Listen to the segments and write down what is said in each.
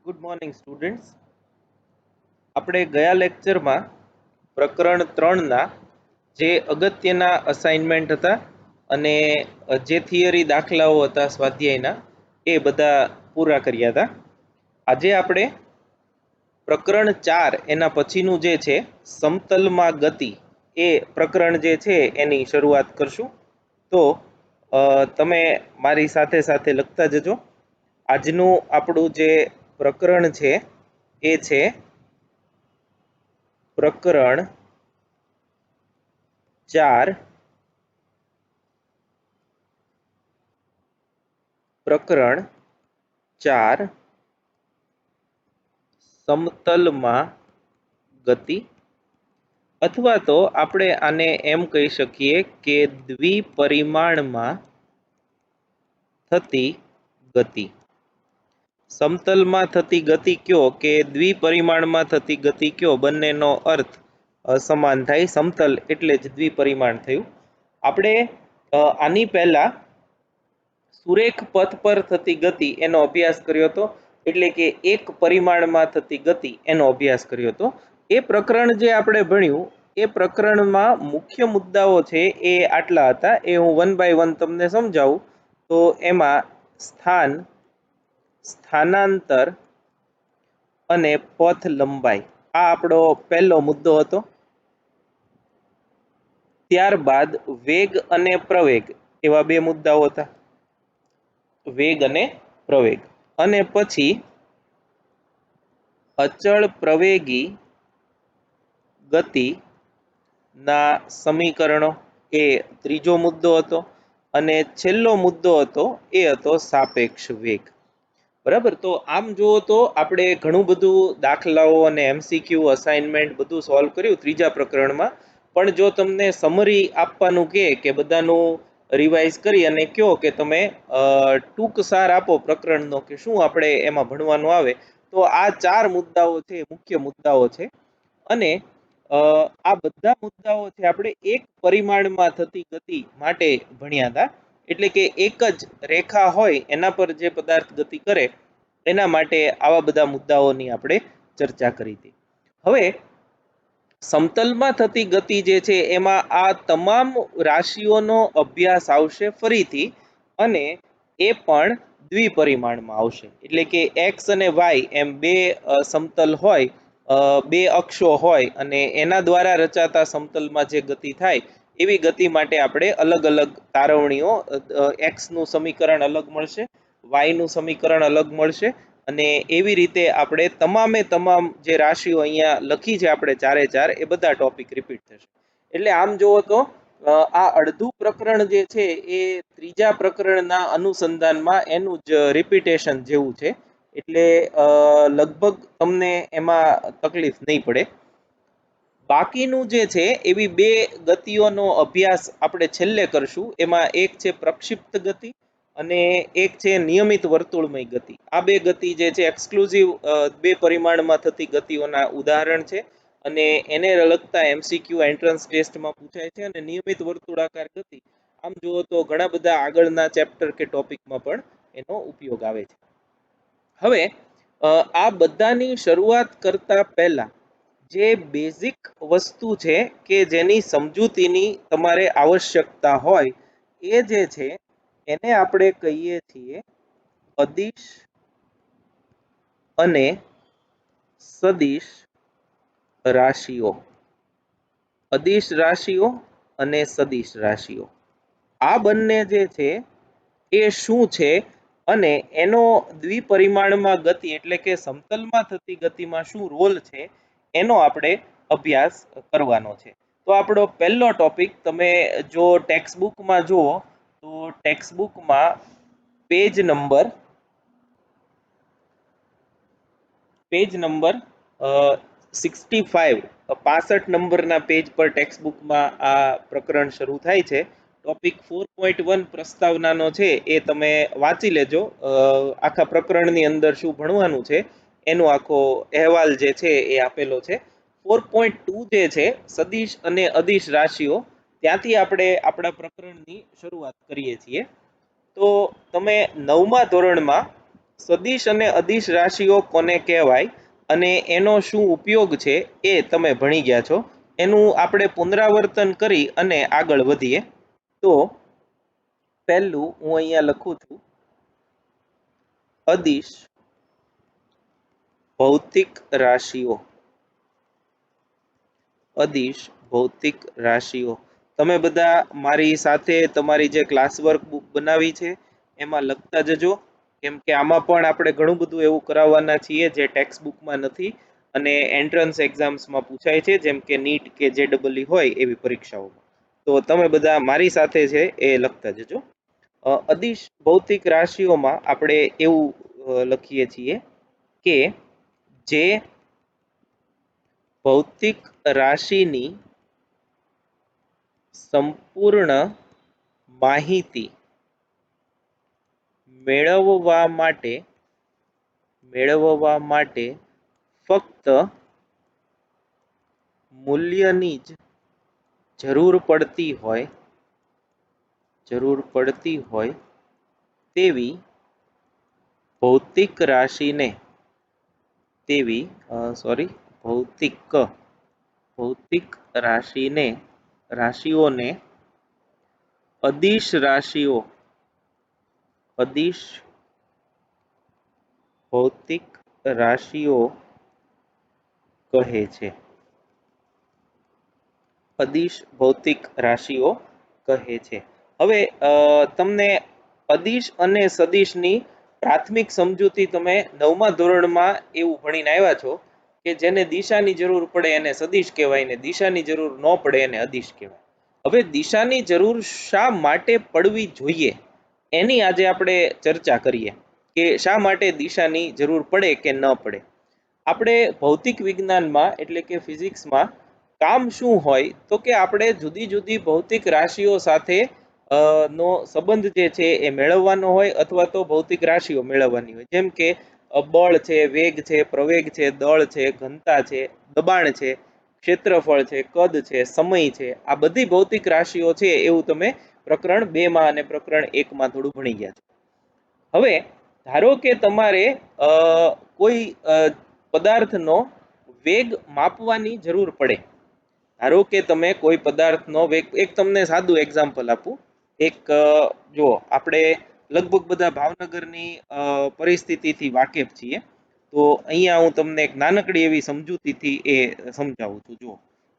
Good morning students. આપણે ગયા લેક્ચરમાં પ્રકરણ 3ના જે અગત્યના અસાઇનમેન્ટ હતા અને જે થિયરી દાખલાઓ હતા સ્વાધ્યાયના એ બધા પૂરા કર્યા હતા. આજે આપણે પ્રકરણ 4 એના પછીનું જે છે સમતલમાં ગતિ એ પ્રકરણ જે છે એની શરૂઆત કરશું. તો તમે મારી સાથે સાથે લખતા જજો. આજનું આપણું જે પ્રકરણ છે એ છે પ્રકરણ 4 પ્રકરણ 4 સમતલમાં ગતિ, અથવા તો આપણે આને એમ કહી શકીએ કે દ્વિપરિમાણમાં થતી ગતિ. સમતલમાં થતી ગતિ કયો કે દ્વિપરિમાણમાં થતી ગતિ કયો, બંનેનો અર્થ સમાન થાય. સમતલ એટલે જ દ્વિપરિમાણ થયું. આપણે આની પહેલા સુરેખ પથ પર થતી ગતિ એનો અભ્યાસ કર્યો હતો, એટલે કે એક પરિમાણમાં થતી ગતિ એનો અભ્યાસ કર્યો હતો. એ પ્રકરણ જે આપણે ભણ્યું એ પ્રકરણમાં મુખ્ય મુદ્દાઓ છે એ આટલા હતા. એ હું 1 by 1 તમને સમજાવું. તો એમાં સ્થાન, સ્થાનાંતર અને પથ લંબાઈ આ આપણો પહેલો મુદ્દો હતો. ત્યારબાદ વેગ અને પ્રવેગ એવા બે મુદ્દાઓ હતા, વેગ અને પ્રવેગ. અને પછી અચળ પ્રવેગી ગતિના સમીકરણો એ ત્રીજો મુદ્દો હતો. અને છેલ્લો મુદ્દો હતો એ હતો સાપેક્ષ વેગ. બરાબર. તો આમ જુઓ તો આપણે ઘણું બધું દાખલાઓ અને MCQ અસાઇનમેન્ટ બધું સોલ્વ કર્યું ત્રીજા પ્રકરણમાં. પણ જો તમને સમરી આપવાનું કે બધાનું રિવાઇઝ કરી અને કહો કે તમે ટૂંક સાર આપો પ્રકરણનો કે શું આપણે એમાં ભણવાનું આવે, તો આ 4 મુદ્દાઓ છે મુખ્ય મુદ્દાઓ છે. અને આ બધા મુદ્દાઓ છે આપણે એક પરિમાણમાં થતી ગતિ માટે ભણ્યા હતા. એટલે કે એક જ રેખા હોય એના પર જે પદાર્થ ગતિ કરે એના માટે આવા બધા મુદ્દાઓની આપણે ચર્ચા કરી હતી. હવે સમતલમાં થતી ગતિ જે છે એમાં આ તમામ રાશિઓનો અભ્યાસ આવશે ફરીથી, અને એ પણ દ્વિપરિમાણમાં આવશે. એટલે કે x અને y એમ બે સમતલ હોય, બે અક્ષો હોય અને એના દ્વારા રચાતા સમતલમાં જે ગતિ થાય એવી ગતિ માટે આપણે અલગ અલગ તારવણીઓ, x નું સમીકરણ અલગ મળશે, y નું સમીકરણ અલગ મળશે, અને એવી રીતે આપણે તમામે તમામ જે રાશિઓ અહીંયા લખી છે આપણે 4 એ બધા ટોપિક રિપીટ થશે. એટલે આમ જુઓ તો આ અડધું પ્રકરણ જે છે એ ત્રીજા પ્રકરણના અનુસંધાનમાં એનું જ રિપીટેશન જેવું છે. એટલે લગભગ તમને એમાં તકલીફ નહીં પડે. બાકીનું જે છે એવી બે ગતિઓનો અભ્યાસ આપણે છેલ્લે કરશું. એમાં એક છે પ્રક્ષિપ્ત ગતિ અને એક છે નિયમિત વર્તુળમય ગતિ. આ બે ગતિ જે છે એક્સક્લુઝિવ બે પરિમાણમાં થતી ગતિઓના ઉદાહરણ છે, અને એને લગતા MCQ એન્ટ્રન્સ ટેસ્ટમાં પૂછાય છે. અને નિયમિત વર્તુળાકાર ગતિ આમ જુઓ તો ઘણા બધા આગળના ચેપ્ટર કે ટોપિકમાં પણ એનો ઉપયોગ આવે છે. હવે આ બધાની શરૂઆત કરતા પહેલા જે બેઝિક વસ્તુ છે કે જેની સમજૂતીની તમારે આવશ્યકતા હોય એ જે છે એને આપણે કહીએ છીએ અદિશ અને સદિશ રાશિઓ. અદિશ રાશિઓ અને સદિશ રાશિઓ આ બંને જે છે એ શું છે અને એનો દ્વિપરિમાણમાં ગતિ એટલે કે સમતલમાં થતી ગતિમાં શું રોલ છે એનો આપણે અભ્યાસ કરવાનો છે. તો આપણો પહેલો ટોપિક તમે જો ટેક્સ્ટ બુકમાં જુઓ તો ટેક્સ્ટ બુકમાં પેજ નંબર 65 નંબરના પેજ પર ટેક્સ્ટ બુકમાં આ પ્રકરણ શરૂ થાય છે. ટોપિક 4.1 પ્રસ્તાવનાનો છે એ તમે વાંચી લેજો. આખા પ્રકરણની અંદર શું ભણવાનું છે એનો આખો અહેવાલ જે છે એ આપેલો છે. 4.2 જે છે સદિશ અને અદિશ રાશિઓ, ત્યાંથી આપણે આપણા પ્રકરણની શરૂઆત કરીએ છીએ. તો તમે 9મા ધોરણમાં સદિશ અને અદિશ રાશિઓ કોને કહેવાય અને એનો શું ઉપયોગ છે એ તમે ભણી ગયા છો. એનું આપણે પુનરાવર્તન કરી અને આગળ વધીએ. તો પહેલું હું અહીંયા લખું છું, અદિશ ભૌતિક રાશિઓ. અદિશ ભૌતિક રાશિઓ. તમે બધા મારી સાથે તમારી જે ક્લાસ વર્ક બુક બનાવી છે એમાં લખતા જજો, કેમ કે આમાં પણ આપણે ઘણું બધું એવું કરાવવાના છીએ જે ટેક્સ્ટ બુકમાં નથી અને એન્ટ્રન્સ એક્ઝામ્સમાં પૂછાય છે, જેમ કે નીટ કે JEE હોય એવી પરીક્ષાઓમાં. તો તમે બધા મારી સાથે છે એ લખતા જજો. અદિશ ભૌતિક રાશિઓમાં આપણે એવું લખીએ છીએ કે જે ભૌતિક રાશિની સંપૂર્ણ માહિતી મેળવવા માટે ફક્ત મૂલ્યની જ જરૂર પડતી હોય તેવી ભૌતિક રાશિને ભૌતિક રાશિઓને અદિશ ભૌતિક રાશિઓ કહે છે. અદિશ ભૌતિક રાશિઓ કહે છે. હવે તમને અદિશ અને સદિશની પ્રાથમિક સમજૂતી તમે 9મા ધોરણમાં એવું ભણીને આવ્યા છો કે જેને દિશાની જરૂર પડે એને સદિશ કહેવાય ને દિશાની જરૂર ન પડે એને અદિશ કહેવાય. હવે દિશાની જરૂર શા માટે પડવી જોઈએ એની આજે આપણે ચર્ચા કરીએ કે શા માટે દિશાની જરૂર પડે કે ન પડે. આપણે ભૌતિક વિજ્ઞાનમાં એટલે કે ફિઝિક્સમાં કામ શું હોય તો કે આપણે જુદી જુદી ભૌતિક રાશિઓ સાથે નો સંબંધ જે છે એ મેળવવાનો હોય અથવા તો ભૌતિક રાશિઓ મેળવવાની હોય. જેમ કે બળ છે, વેગ છે, પ્રવેગ છે, દળ છે, ઘનતા છે, દબાણ છે, ક્ષેત્રફળ છે, કદ છે, સમય છે, આ બધી ભૌતિક રાશિઓ છે એવું તમે પ્રકરણ 2માં અને પ્રકરણ 1માં થોડું ભણી ગયા છો. હવે ધારો કે તમારે કોઈ પદાર્થનો વેગ માપવાની જરૂર પડે. ધારો કે તમે કોઈ પદાર્થનો વેગ, એક તમને સાદું એક્ઝામ્પલ આપું. એક જો આપણે લગભગ બધા ભાવનગરની પરિસ્થિતિથી વાકેફ છીએ, તો અહીંયા હું તમને એક નાનકડી એવી સમજૂતીથી એ સમજાવું છું. જો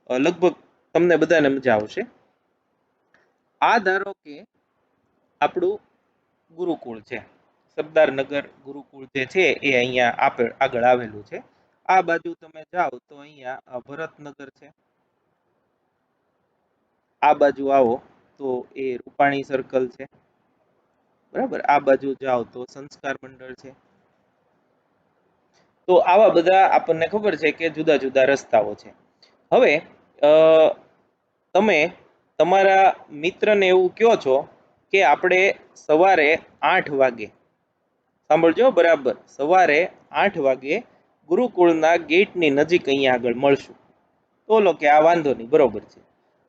લગભગ તમને બધાને મજા આવશે. આ ધારો કે આપણું ગુરુકુળ છે, સરદારનગર ગુરુકુળ જે છે એ અહીંયા આગળ આવેલું છે. આ બાજુ તમે જાઓ તો અહીંયા ભરતનગર છે. આ બાજુ આવો તો એ રૂપાણી સર્કલ છે, બરાબર. આ બાજુ જાઓ તો સંસ્કાર મંડળ છે. તો આવા બધા આપણને ખબર છે કે જુદા જુદા રસ્તાઓ છે. હવે તમે તમારા મિત્રને એવું કહો છો કે આપણે સવારે 8 વાગે, સાંભળજો બરાબર, સવારે 8 વાગે ગુરુકુળના ગેટની નજીક અહીંયા આગળ મળશું. તો લો કે આ વાંધો નહીં, બરોબર છે.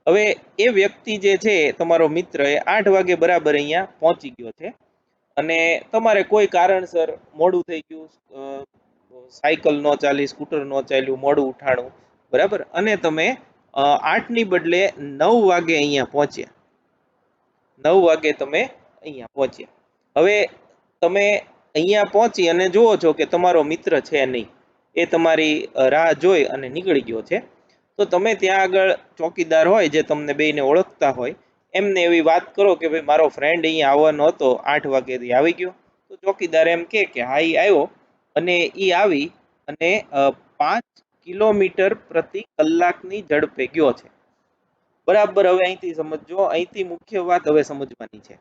હવે એ વ્યક્તિ જે છે તમારો મિત્ર એ 8 વાગે બરાબર અહીંયા પહોંચી ગયો છે અને તમારે કોઈ કારણસર મોડું થઈ ગયું, સાયકલ ન ચાલી, સ્કૂટર ન ચાલ્યું, મોડું ઉઠાણું, બરાબર, અને તમે 8 ની બદલે 9 વાગે અહીંયા પહોંચ્યા. 9 વાગે તમે અહીંયા પહોંચ્યા. હવે તમે અહીંયા પહોંચી અને જુઓ છો કે તમારો મિત્ર છે નહીં, એ તમારી રાહ જોઈ અને નીકળી ગયો છે. તો તમે ત્યાં આગળ ચોકીદાર હોય જે તમને બેયને ઓળખતા હોય એમને એવી વાત કરો કે ભાઈ મારો ફ્રેન્ડ અહીંયા આવવાનો હતો, 8 વાગ્યાથી આવી ગયો. તો ચોકીદાર એમ કે હા એ આવ્યો અને એ આવી અને 5 કિલોમીટર પ્રતિ કલાકની ઝડપે ગયો છે. બરાબર. હવે અહીંથી સમજજો, અહીંથી મુખ્ય વાત હવે સમજવાની છે.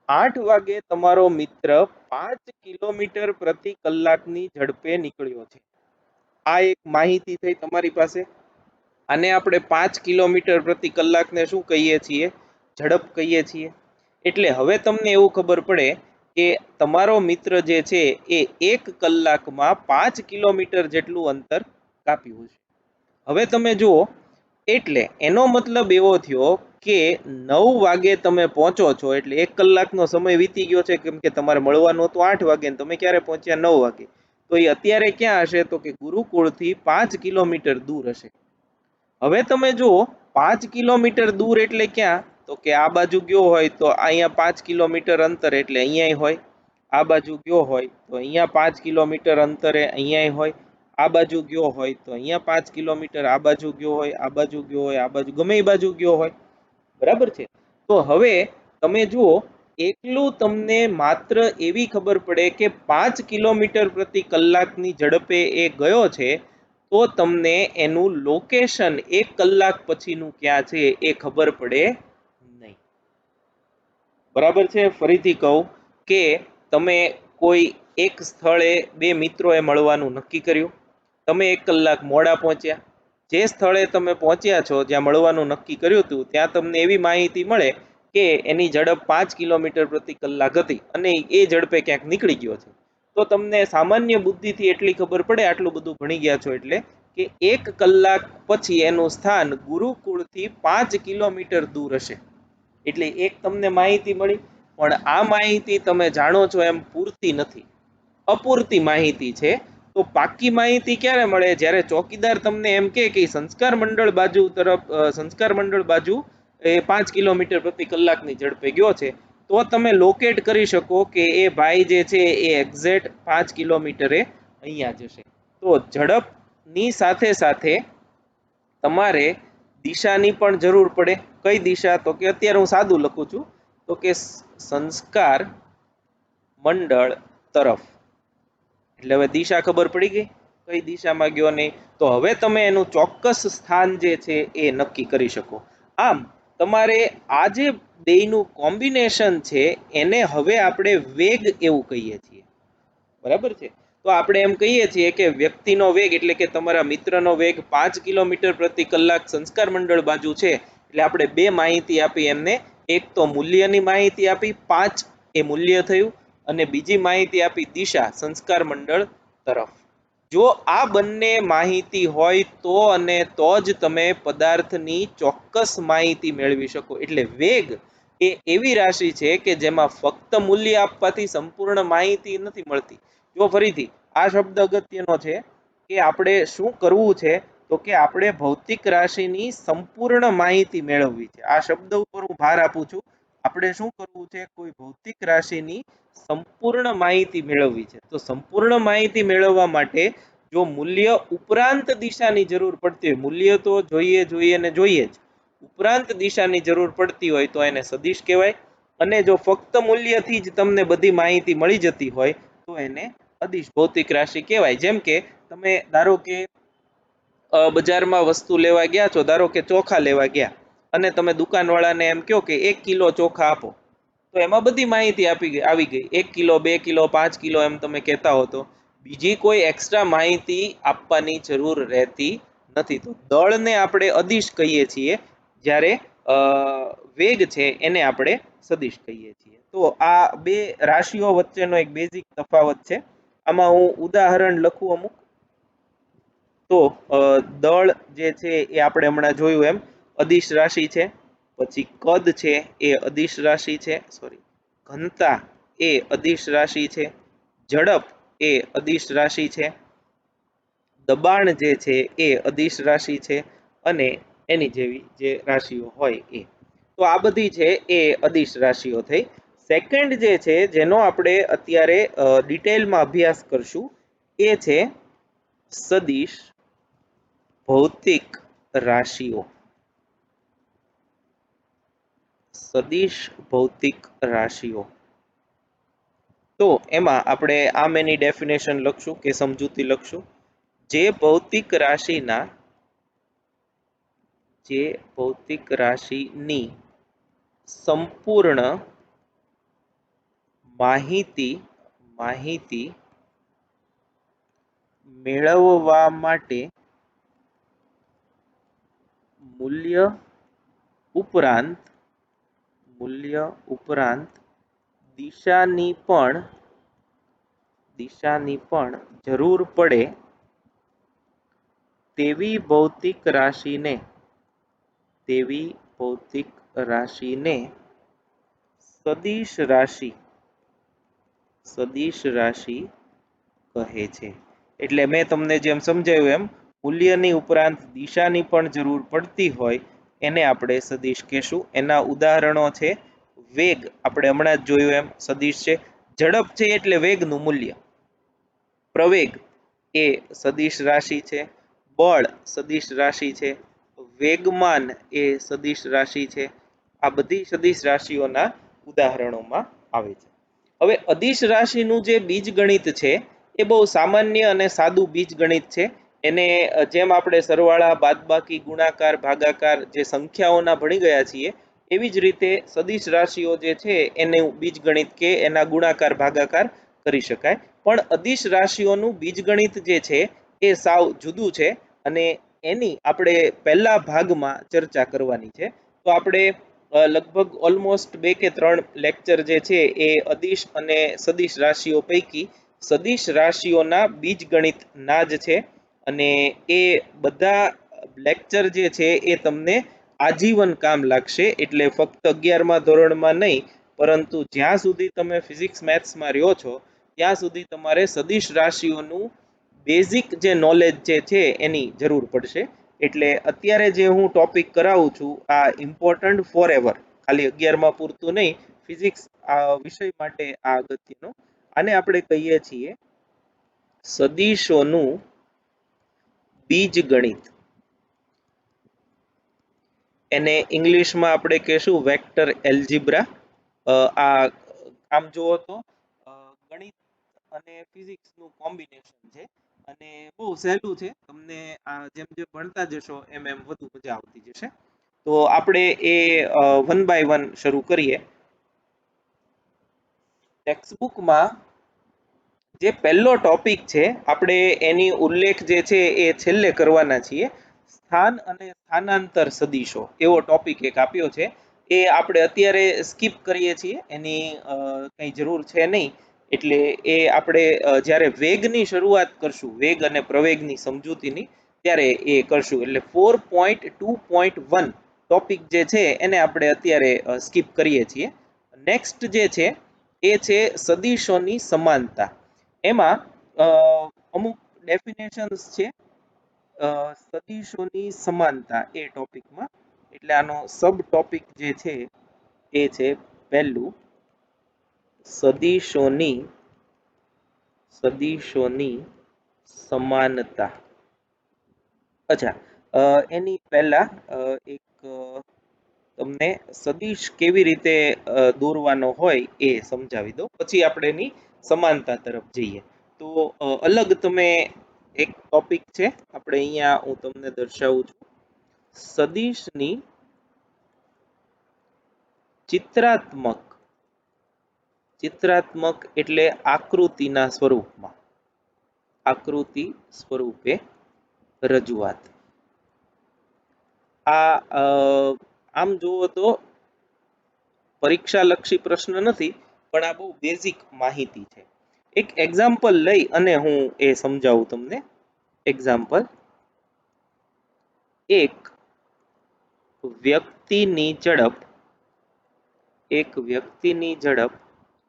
8 વાગે તમારો મિત્ર 5 કિલોમીટર પ્રતિ કલાકની ઝડપે નીકળ્યો છે. આ એક માહિતી થઈ તમારી પાસે. આને આપણે 5 કિલોમીટર પ્રતિ કલાકને શું કહીએ છીએ? ઝડપ કહીએ છીએ. એટલે હવે તમને એવું ખબર પડે કે તમારો મિત્ર જે છે એ 1 કલાકમાં 5 કિલોમીટર જેટલું અંતર કાપ્યું છે. હવે તમે જુઓ, એટલે એનો મતલબ એવો થયો કે 9 વાગે તમે પહોંચો છો એટલે 1 કલાકનો સમય વીતી ગયો છે, કેમ કે તમારે મળવાનું હતું 8 વાગે ને તમે ક્યારે પહોંચ્યા 9 વાગે, તો એ અત્યારે ક્યાં હશે? તો કે ગુરુકુળથી 5 કિલોમીટર દૂર હશે. હવે તમે જુઓ 5 કિલોમીટર દૂર એટલે ક્યાં? તો કે આ બાજુ ગયો હોય તો અહીંયા 5 કિલોમીટર અંતર એટલે અહીંયા હોય, આ બાજુ ગયો હોય તો અહીંયા 5 કિલોમીટર અંતરે અહીંયા હોય, આ બાજુ ગયો હોય તો અહીંયા 5 કિલોમીટર, આ બાજુ ગયો હોય, આ બાજુ ગયો હોય, આ બાજુ ગમે એ બાજુ ગયો હોય, બરાબર છે. તો હવે તમે જુઓ એકલું તમને માત્ર એવી ખબર પડે કે 5 કિલોમીટર પ્રતિ કલાકની ઝડપે એ ગયો છે, તો તમને એનું લોકેશન 1 કલાક પછીનું ક્યાં છે એ ખબર પડે નહીં. બરાબર છે. ફરીથી કહું કે તમે કોઈ એક સ્થળે બે મિત્રોએ મળવાનું નક્કી કર્યું, તમે 1 કલાક મોડા પહોંચ્યા, જે સ્થળે તમે પહોંચ્યા છો જ્યાં મળવાનું નક્કી કર્યું હતું ત્યાં તમને એવી માહિતી મળે કે એની ઝડપ 5 કિલોમીટર પ્રતિ કલાક હતી અને એ ઝડપે ક્યાંક નીકળી ગયો છે, તો તમને સામાન્ય બુદ્ધિથી એટલી ખબર પડે, આટલું બધું ભણી ગયા છો એટલે, કે 1 કલાક પછી એનું સ્થાન ગુરુકુળથી 5 કિલોમીટર દૂર હશે. એટલે એક તમને માહિતી મળી, પણ આ માહિતી તમે જાણો છો એમ પૂરતી નથી, અપૂરતી માહિતી છે. તો પાકી માહિતી ક્યારે મળે? જ્યારે ચોકીદાર તમને એમ કે સંસ્કાર મંડળ બાજુ તરફ, સંસ્કાર મંડળ બાજુ એ 5 કિલોમીટર પ્રતિ કલાકની ઝડપે ગયો છે, તો તમે લોકેટ કરી શકો કે એ ભાઈ જે છે એ એક્ઝેક્ટ 5 કિલોમીટરે અહીંયા જશે. તો ઝડપની સાથે સાથે તમારે દિશાની પણ જરૂર પડે. કઈ દિશા? તો કે અત્યારે હું સાદું લખું છું, તો કે સંસ્કાર મંડળ તરફ. એટલે હવે દિશા ખબર પડી ગઈ કઈ દિશામાં ગયો નહીં. તો હવે તમે એનું ચોક્કસ સ્થાન જે છે એ નક્કી કરી શકો. આમ તમારે આ જે બેયનું કોમ્બિનેશન છે એને હવે આપણે વેગ એવું કહીએ છીએ, બરાબર છે. તો આપણે એમ કહીએ છીએ કે વ્યક્તિનો વેગ એટલે કે તમારા મિત્રનો વેગ 5 કિલોમીટર પ્રતિ કલાક સંસ્કાર મંડળ બાજુ છે, એટલે આપણે બે માહિતી આપી એમને. એક તો મૂલ્યની માહિતી આપી 5 એ મૂલ્ય થયું, અને બીજી માહિતી આપી દિશા સંસ્કાર મંડળ તરફ. જો આ બંને માહિતી હોય તો અને તો જ તમે પદાર્થની ચોક્કસ માહિતી મેળવી શકો. એટલે વેગ એ એવી રાશિ છે કે જેમાં ફક્ત મૂલ્ય આપવાથી સંપૂર્ણ માહિતી નથી મળતી. જો ફરીથી આ શબ્દ અગત્યનો છે કે આપણે શું કરવું છે, તો કે આપણે ભૌતિક રાશિની સંપૂર્ણ માહિતી મેળવવી છે. આ શબ્દ ઉપર હું ભાર આપું છું. આપણે શું કરવું છે? કોઈ ભૌતિક રાશિની સંપૂર્ણ માહિતી મેળવવી છે. તો સંપૂર્ણ માહિતી મેળવવા માટે જો મૂલ્ય ઉપરાંત દિશાની જરૂર પડતી હોય, મૂલ્ય તો જોઈએ ને જોઈએ જ, ઉપરાંત દિશાની જરૂર પડતી હોય તો એને સદિશ કહેવાય, અને જો ફક્ત મૂલ્યથી જ તમને બધી માહિતી મળી જતી હોય તો એને અદિશ ભૌતિક રાશિ કહેવાય. જેમ કે તમે ધારો કે બજારમાં વસ્તુ લેવા ગયા છો, ધારો કે ચોખા લેવા ગયા, અને તમે દુકાનવાળાને એમ કહો કે 1 કિલો ચોખા આપો, તો એમાં બધી માહિતી આવી ગઈ. 1 કિલો, 2 કિલો, 5 કિલો એમ તમે કહેતા હો તો બીજી કોઈ એક્સ્ટ્રા માહિતી આપવાની જરૂર રહેતી નથી. તો દળને આપણે અદિશ કહીએ છીએ, જ્યારે વેગ છે એને આપણે સદિશ કહીએ છીએ. તો આ બે રાશિઓ વચ્ચેનો એક બેઝિક તફાવત છે. આમાં હું ઉદાહરણ લખું અમુક. તો દળ જે છે એ આપણે હમણાં જોયું એમ અદિશ રાશિ છે, પછી કદ છે એ અદિશ રાશિ છે, સોરી, ઘનતા એ અદિશ રાશિ છે, ઝડપ એ અદિશ રાશિ છે, દબાણ જે છે એ અદિશ રાશિ છે, અને એની જેવી જે રાશિઓ હોય એ. તો આ બધી છે એ અદિશ રાશિઓ થઈ. સેકન્ડ જે છે જેનો આપણે અત્યારે ડિટેલમાં અભ્યાસ કરશું એ છે સદિશ ભૌતિક રાશિઓ. સદિશ ભૌતિક રાશિઓ. તો એમાં આપણે આમ એની ડેફિનેશન લખશું કે સમજૂતી લખશું. જે ભૌતિક રાશિની સંપૂર્ણ માહિતી મેળવવા માટે મૂલ્ય ઉપરાંત દિશાની પણ જરૂર પડે તેવી ભૌતિક રાશિને રાશિને સદિશ રાશિ કહે છે. એટલે મેં તમને જેમ સમજાવ્યું એમ મૂલ્યની ઉપરાંત દિશાની પણ જરૂર પડતી હોય એને આપણે સદિશ કહેશું. એના ઉદાહરણો છે વેગ, આપણે હમણાં જ જોયું એમ સદિશ છે. ઝડપ છે એટલે વેગનું મૂલ્ય. પ્રવેગ એ સદિશ રાશિ છે. બળ સદિશ રાશિ છે. વેગમાન એ સદિશ રાશિ છે. આ બધી સદિશ રાશિઓના ઉદાહરણોમાં આવે છે. હવે અદિશ રાશિનું જે બીજગણિત છે એ બહુ સામાન્ય અને સાદું બીજગણિત છે. એને જેમ આપણે સરવાળા, બાદબાકી, ગુણાકાર, ભાગાકાર જે સંખ્યાઓના ભણી ગયા છીએ એવી જ રીતે સદિશ રાશિઓ જે છે એનું બીજગણિત કે એના ગુણાકાર, ભાગાકાર કરી શકાય. પણ અદિશ રાશિઓનું બીજગણિત જે છે એ સાવ જુદું છે અને એની આપણે પહેલા ભાગમાં ચર્ચા કરવાની છે. તો આપણે લગભગ ઓલમોસ્ટ 2 કે 3 લેક્ચર જે છે એ અદિશ અને સદિશ રાશિઓ પૈકી સદિશ રાશિઓના બીજગણિતના જ છે અને એ બધા લેક્ચર જે છે એ તમને આજીવન કામ લાગશે. એટલે ફક્ત 11મા ધોરણમાં નહીં, પરંતુ જ્યાં સુધી તમે ફિઝિક્સ મેથ્સમાં રહ્યો છો ત્યાં સુધી તમારે સદિશ રાશિઓનું બેઝિક જે નોલેજ જે છે એની જરૂર પડશે. એટલે અત્યારે જે હું ટોપિક કરાવું છું આ ઇમ્પોર્ટન્ટ ફોર એવર, ખાલી 11મા પૂરતું નહીં, ફિઝિક્સ આ વિષય માટે આ અગત્યનો. આને આપણે કહીએ છીએ સદિશોનું બીજગણિત. એને ઇંગ્લિશમાં આપણે કહેશું વેક્ટર એલ્જિબ્રા. આ આમ જુઓ તો ગણિત અને ફિઝિક્સનું કોમ્બિનેશન છે અને બહુ સહેલું છે. તમને આ જેમ જેમ ભણતા જશો એમ એમ વધુ મજા આવતી જશે. તો આપણે એ 1 બાય 1 શરૂ કરીએ. ટેક્સ્ટબુકમાં જે પહેલો ટોપિક છે આપણે એની ઉલ્લેખ જે છે એ છેલ્લે કરવાના છીએ. સ્થાન અને સ્થાનાંતર સદિશો એવો ટોપિક એક આપ્યો છે. એ આપણે અત્યારે સ્કીપ કરીએ છીએ, એની કંઈ જરૂર છે નહીં. એટલે એ આપણે જ્યારે વેગની શરૂઆત કરશું, વેગ અને પ્રવેગની સમજૂતીની, ત્યારે એ કરશું. એટલે 4.2.1 ટોપિક જે છે એને આપણે અત્યારે સ્કીપ કરીએ છીએ. નેક્સ્ટ જે છે એ છે સદિશોની સમાનતા. એમાં અમુક ડેફિનેશન્સ છે સદિશોની સમાનતા એ ટોપિકમાં. એટલે આનો સબ ટોપિક જે છે એ છે પહેલું સદિશોની સમાનતા. અચ્છા, એની પહેલા એક તમને સદિશ કેવી રીતે દોરવાનો હોય એ સમજાવી દો, પછી આપણે એની સમાનતા તરફ જઈએ. તો અલગ તમે એક ટોપિક છે, આપણે અહીંયા હું તમને દર્શાવું છું. સદિશની ચિત્રાત્મક એટલે આકૃતિના સ્વરૂપમાં, આકૃતિ સ્વરૂપે રજૂઆત. આ આમ જુઓ તો પરીક્ષાલક્ષી પ્રશ્ન નથી, પણ આ બહુ બેઝિક માહિતી છે. એક એક્ઝામ્પલ લઈ અને હું એ સમજાવું તમને. એક્ઝામ્પલ, એક વ્યક્તિની ઝડપ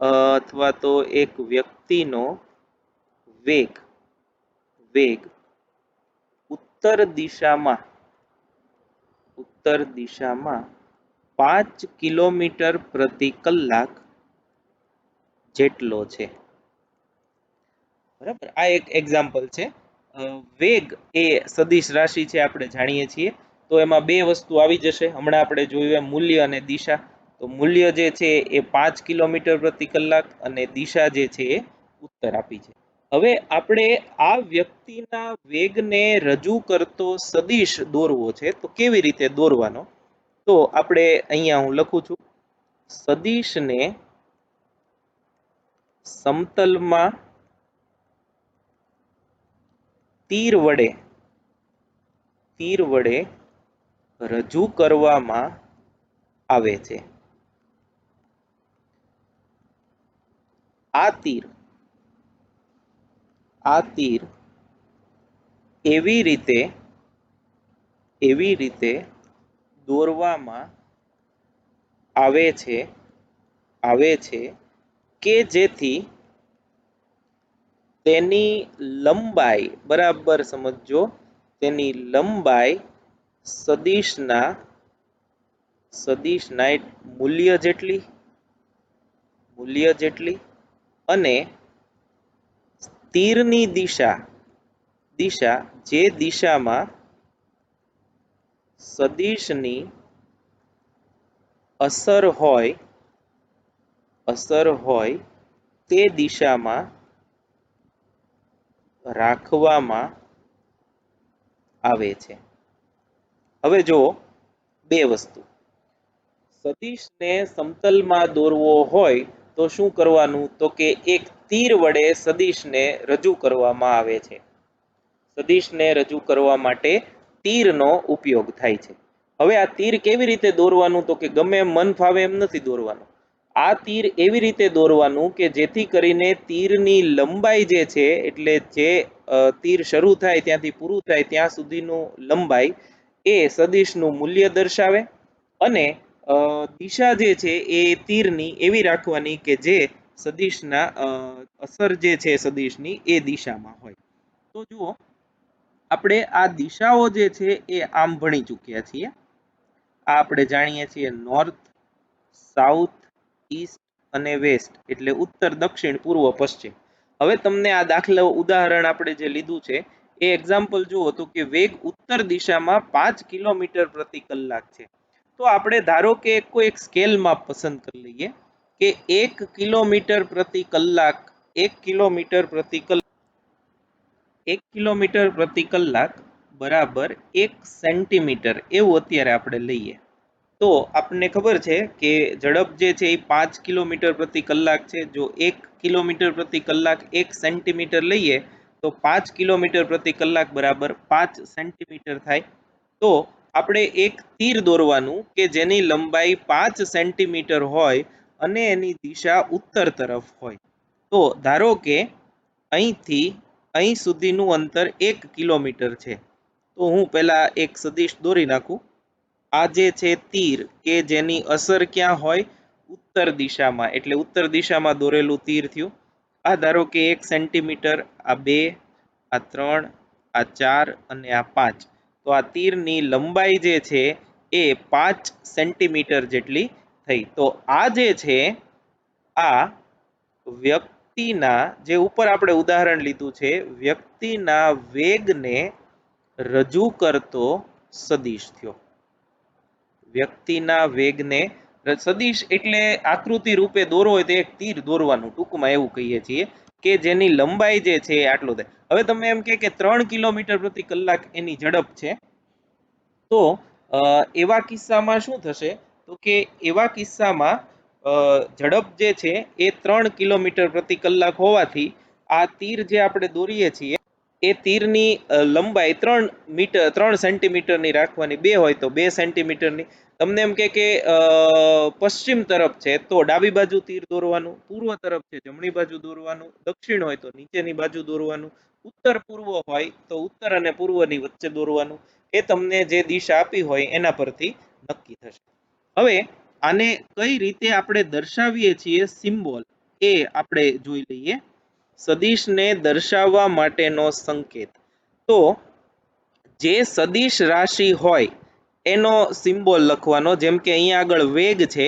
અથવા તો એક વ્યક્તિનો વેગ ઉત્તર દિશામાં 5 કિલોમીટર પ્રતિ કલાક જેટલો છે. બરાબર, આ એક એક્ઝામ્પલ છે. વેગ એ સદિશ રાશિ છે, આપણે જાણીએ છીએ. તો એમાં બે વસ્તુ આવી જશે. હમણાં આપણે જોયું એમ મૂલ્ય અને દિશા. તો મૂલ્ય જે છે એ 5 કિલોમીટર પ્રતિ કલાક અને દિશા જે છે એ ઉત્તર આપી છે. હવે આપણે આ વ્યક્તિના વેગને રજૂ કરતો સદિશ દોરવો છે. તો કેવી રીતે દોરવાનો? તો આપણે અહીંયા હું લખું છું, સદિશને સમતલમાં તીર વડે રજૂ કરવામાં આવે છે. આ તીર એવી રીતે દોરવામાં આવે છે કે જેથી તેની લંબાઈ, બરાબર સમજો, તેની લંબાઈ સદિશના મૂલ્ય જેટલી અને તીરની દિશા જે દિશામાં સદિશની અસર હોય તે દિશામાં રાખવામાં આવે છે. હવે જો બે વસ્તુ, સદિશને સમતલમાં દોરવો હોય તો શું કરવાનું, તો કે એક તીર વડે સદિશને રજૂ કરવામાં આવે છે. સદિશને રજૂ કરવા માટે તીરનો ઉપયોગ થાય છે. હવે આ તીર કેવી રીતે દોરવાનું, તો કે ગમે એમ મન ફાવે એમ નથી દોરવાનું. આ તીર એવી રીતે દોરવાનું કે જેથી કરીને તીરની લંબાઈ જે છે, એટલે જે તીર શરૂ થાય ત્યાંથી પૂરું થાય ત્યાં સુધીનું લંબાઈ એ સદિશનું મૂલ્ય દર્શાવે અને દિશા જે છે એ તીરની એવી રાખવાની કે જે સદિશના અસર જે છે સદિશની એ દિશામાં હોય. તો જુઓ, આપણે આ દિશાઓ જે છે એ આમ ભણી ચૂક્યા છીએ. આ આપણે જાણીએ છીએ નોર્થ, સાઉથ, ઈસ્ટ અને વેસ્ટ, એટલે ઉત્તર, દક્ષિણ, પૂર્વ, પશ્ચિમ. હવે તમને આ દાખલો ઉદાહરણ આપણે જે લીધું છે એ એક્ઝામ્પલ જુઓ તો કે વેગ ઉત્તર દિશામાં 5 કિલોમીટર પ્રતિ કલાક છે. તો આપણે ધારો કે કોઈ એક સ્કેલ માપ પસંદ કરી લઈએ કે 1 કિલોમીટર પ્રતિ કલાક 1 કિલોમીટર પ્રતિ કલાક બરાબર 1 સેન્ટીમીટર એવું અત્યારે આપણે લઈએ. તો આપણને ખબર છે કે ઝડપ જે છે એ 5 કિલોમીટર પ્રતિ કલાક છે. જો 1 કિલોમીટર પ્રતિ કલાક 1 સેન્ટીમીટર લઈએ તો 5 કિલોમીટર પ્રતિ કલાક બરાબર 5 સેન્ટીમીટર થાય. તો આપણે એક તીર દોરવાનું કે જેની લંબાઈ 5 સેન્ટીમીટર હોય અને એની દિશા ઉત્તર તરફ હોય. તો ધારો કે અહીંથી અહીં સુધીનું અંતર 1 કિલોમીટર છે. તો હું પહેલા એક સદિશ દોરી નાખું. આ જે છે તીર કે જેની અસર ક્યાં હોય, ઉત્તર દિશામાં, એટલે ઉત્તર દિશામાં દોરેલું તીર થયું. આ ધારો કે 1 સેન્ટીમીટર, આ 2, આ 3, આ 4 અને આ 5. તો આ તીરની લંબાઈ જે છે એ 5 સેન્ટીમીટર જેટલી થઈ. તો આ જે છે આ વ્યક્તિના, જે ઉપર આપણે ઉદાહરણ લીધું છે, વ્યક્તિના વેગને રજૂ કરતો સદિશ થયો. વ્યક્તિના વેગને સદિશ એટલે આકૃતિ રૂપે દોરવો હોય તો એક તીર દોરવાનું, ટૂંકમાં એવું કહીએ છીએ, કે જેની લંબાઈ જે છે એ આટલું થાય. હવે તમે એમ કે 3 કિલોમીટર પ્રતિ કલાક એની ઝડપ છે. તો એવા કિસ્સામાં શું થશે, તો કે એવા કિસ્સામાં ઝડપ જે છે એ 3 કિલોમીટર પ્રતિ કલાક હોવાથી આ તીર જે આપણે દોરીએ છીએ એ તીરની લંબાઈ 3 સેન્ટીમીટરની રાખવાની. 2 હોય તો 2 સેન્ટીમીટરની. તમને એમ કે પશ્ચિમ તરફ છે તો ડાબી બાજુ તીર દોરવાનું, પૂર્વ તરફ છે જમણી બાજુ દોરવાનું, દક્ષિણ હોય તો નીચેની બાજુ દોરવાનું, ઉત્તર પૂર્વ હોય તો ઉત્તર અને પૂર્વની વચ્ચે દોરવાનું. એ તમને જે દિશા આપી હોય એના પરથી નક્કી થશે. હવે આને કઈ રીતે આપણે દર્શાવીએ છીએ સિમ્બોલ એ આપણે જોઈ લઈએ. સદિશને દર્શાવવા માટેનો સંકેત. તો જે સદિશ રાશિ હોય એનો સિમ્બોલ લખવાનો. જેમ કે અહીંયા આગળ વેગ છે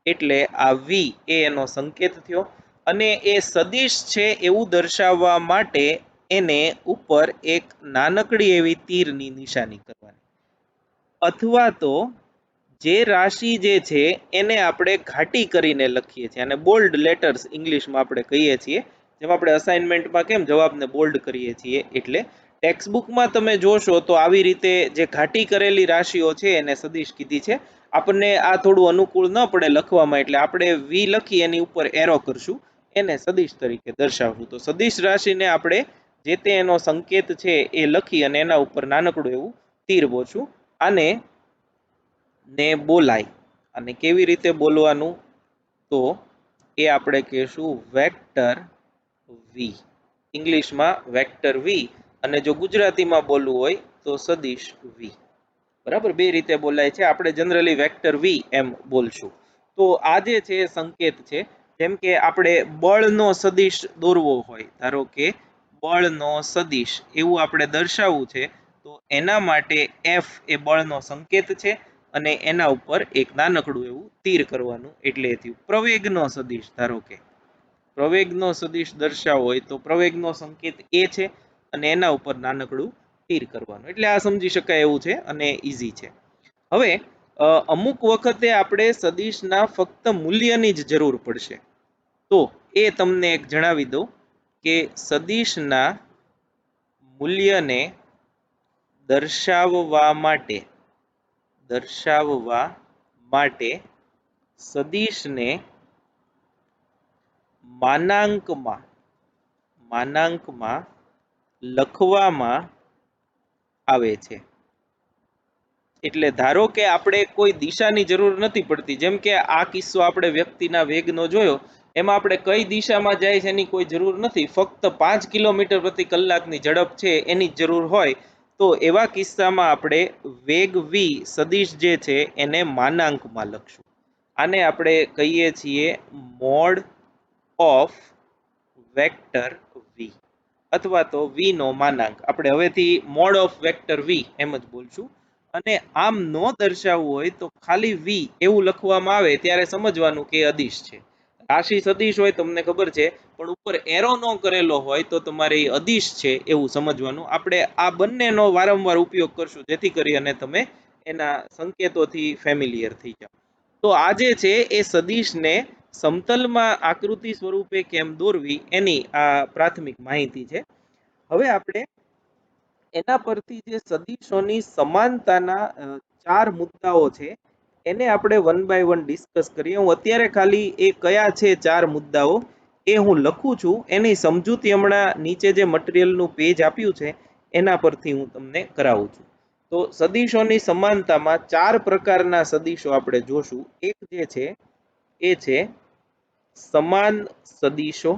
એટલે આ વી એ એનો સંકેત થયો. અને એ સદિશ છે એવું દર્શાવવા માટે એને ઉપર એક નાનકડી એવી તીરની નિશાની કરવાની. અથવા તો જે રાશિ જે છે એને આપણે ઘાટી કરીને લખીએ છીએ, અને બોલ્ડ લેટર્સ ઇંગ્લિશમાં આપણે કહીએ છીએ. જેમ આપણે અસાઇનમેન્ટમાં કેમ જવાબને બોલ્ડ કરીએ છીએ, એટલે ટેક્સ્ટબુકમાં તમે જોશો તો આવી રીતે જે ઘાટી કરેલી રાશિઓ છે એને સદિશ કીધી છે. આપણને આ થોડું અનુકૂળ ન પડે લખવામાં, એટલે આપણે વી લખી એની ઉપર એરો કરશું, એને સદિશ તરીકે દર્શાવશું. તો સદિશ રાશિને આપણે જે તે એનો સંકેત છે એ લખી અને એના ઉપર નાનકડું એવું તીર બોલશું. આને ને બોલાય. અને કેવી રીતે બોલવાનું, તો એ આપણે કહીશું વેક્ટર વી. ઇંગ્લિશમાં વેક્ટર વી, અને જો ગુજરાતીમાં બોલવું હોય તો સદિશ વી. બરાબર, બે રીતે બોલાય છે. આપણે જનરલી વેક્ટર વી એમ બોલશું. તો આ જે છે એ સંકેત છે. જેમ કે આપણે બળનો સદિશ દોરવો હોય, ધારો કે બળનો સદિશ એવું આપણે દર્શાવવું છે, તો એના માટે એફ એ બળનો સંકેત છે અને એના ઉપર એક નાનકડું એવું તીર કરવાનું, એટલે એ થયું. પ્રવેગનો સદિશ, ધારો કે પ્રવેગનો સદિશ દર્શાવવો હોય તો પ્રવેગનો સંકેત એ છે અને એના ઉપર નાનકડું તીર કરવાનું, એટલે આ સમજી શકાય એવું છે અને ઈઝી છે. હવે અમુક વખતે આપણે સદિશના ફક્ત મૂલ્યની જ જરૂર પડશે, તો એ તમને એક જણાવી દઉં કે સદિશના મૂલ્યને દર્શાવવા માટે સદિશને માનાંકમાં લખવામાં આવે છે. એટલે ધારો કે આપણે કોઈ દિશાની જરૂર નથી પડતી, જેમ કે આ કિસ્સો આપણે વ્યક્તિના વેગનો જોયો, એમાં આપણે કઈ દિશામાં જાય છે એની કોઈ જરૂર નથી, ફક્ત 5 કિલોમીટર પ્રતિ કલાકની ઝડપ છે એની જ જરૂર હોય, તો એવા કિસ્સામાં આપણે વેગ v સદિશ જે છે એને માનાંકમાં લખશું. આને આપણે કહીએ છીએ મોડ ઓફ વેક્ટર v, અથવા તો v નો માનાંક. આપણે હવેથી મોડ ઓફ વેક્ટર v એમ જ બોલશું. અને આમ ન દર્શાવવું હોય તો ખાલી v એવું લખવામાં આવે ત્યારે સમજવાનું કે અદિશ છે. રાશિ સદિશ હોય તમને ખબર છે, પણ ઉપર એરો ન કરેલો હોય તો તમારે એ અદિશ છે એવું સમજવાનું. આપણે આ બંનેનો વારંવાર ઉપયોગ કરશું જેથી કરી અને તમે એના સંકેતોથી ફેમિલિયર થઈ જાઓ. તો આ જે છે એ સદિશને સમતલમાં આકૃતિ સ્વરૂપે કેમ દોરવી એની આ પ્રાથમિક માહિતી છે. હવે આપણે એના પરથી જે સદિશોની સમાનતાના 4 મુદ્દાઓ છે એને આપણે વન બાય વન ડિસ્કસ કરીએ. હું અત્યારે ખાલી એ કયા છે 4 મુદ્દાઓ એ હું લખું છું, એની સમજૂતી હમણાં નીચે જે મટીરિયલનું પેજ આપ્યું છે એના પરથી હું તમને કરાવું છું. તો સદિશોની સમાનતામાં 4 પ્રકારના સદિશો આપણે જોશું. એક જે છે એ છે સમાન સદિશો,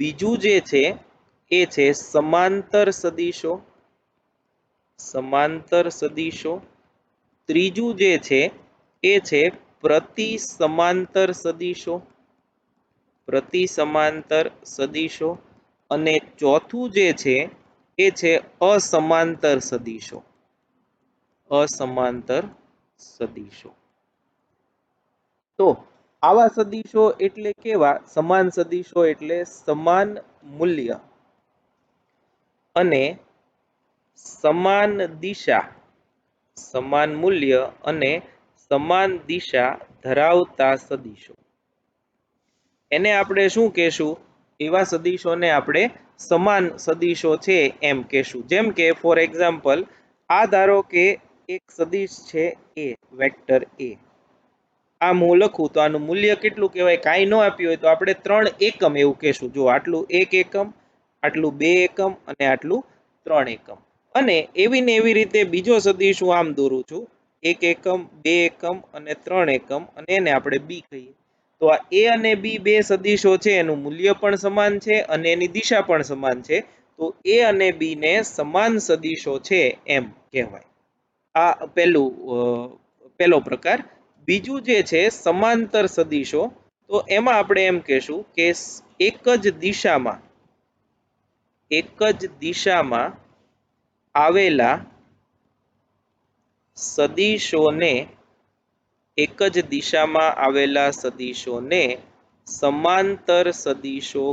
બીજું જે છે એ છે સમાંતર સદિશો, ત્રીજું જે છે એ છે પ્રતિ સમાંતર સદિશો, અને ચોથું જે છે એ છે અસમાંતર સદિશો. તો આવા સદિશો એટલે કેવા? સમાન સદિશો એટલે સમાન મૂલ્ય અને સમાન દિશા ધરાવતા સદિશો. એને આપણે શું કહેશું? એવા સદિશોને આપણે સમાન સદિશો છે એમ કહેશું. જેમ કે ફોર એક્ઝામ્પલ, આ ધારો કે એક સદિશ છે એ, વેક્ટર એ. આમ હું લખું તો આનું મૂલ્ય કેટલું કહેવાય? કાંઈ ન આપ્યું હોય તો આપણે 3 એકમ એવું કહેશું. જો આટલું 1 એકમ, આટલું 2 એકમ અને આટલું 3 એકમ. અને એવી ને એવી રીતે બીજો સદિશ હું આમ દોરું છું, 1 એકમ, 2 એકમ અને 3 એકમ, અને એને આપણે બી કહીએ. તો આ એ અને બી બે સદિશો છે, એનું મૂલ્ય પણ સમાન છે અને એની દિશા પણ સમાન છે, તો એ અને બી ને સમાન સદિશો છે એમ કહેવાય. આ પહેલો પ્રકાર. બીજું જે છે સમાંતર સદિશો, તો એમાં આપણે એમ કહેશું કે એક જ દિશામાં આવેલા સદિશોને સમાંતર સદિશો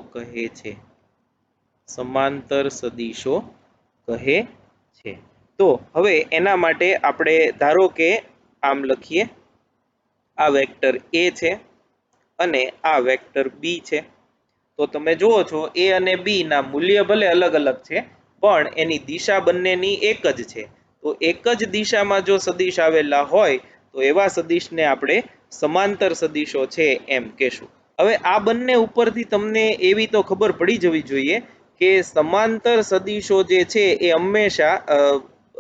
કહે છે. તો હવે એના માટે આપણે ધારો કે આમ લખીએ, આ વેક્ટર એ છે અને આ વેક્ટર બી છે. તો તમે જુઓ છો એ અને બી ના મૂલ્ય ભલે અલગ અલગ છે, પણ એની દિશા બંનેની એક જ છે. તો એક જ દિશામાં જો સદિશ આવેલા હોય તો એવા સદિશને આપણે સમાંતર સદિશો છે એમ કહેશું. હવે આ બંને ઉપરથી તમને એવી તો ખબર પડી જવી જોઈએ કે સમાંતર સદિશો જે છે એ હંમેશા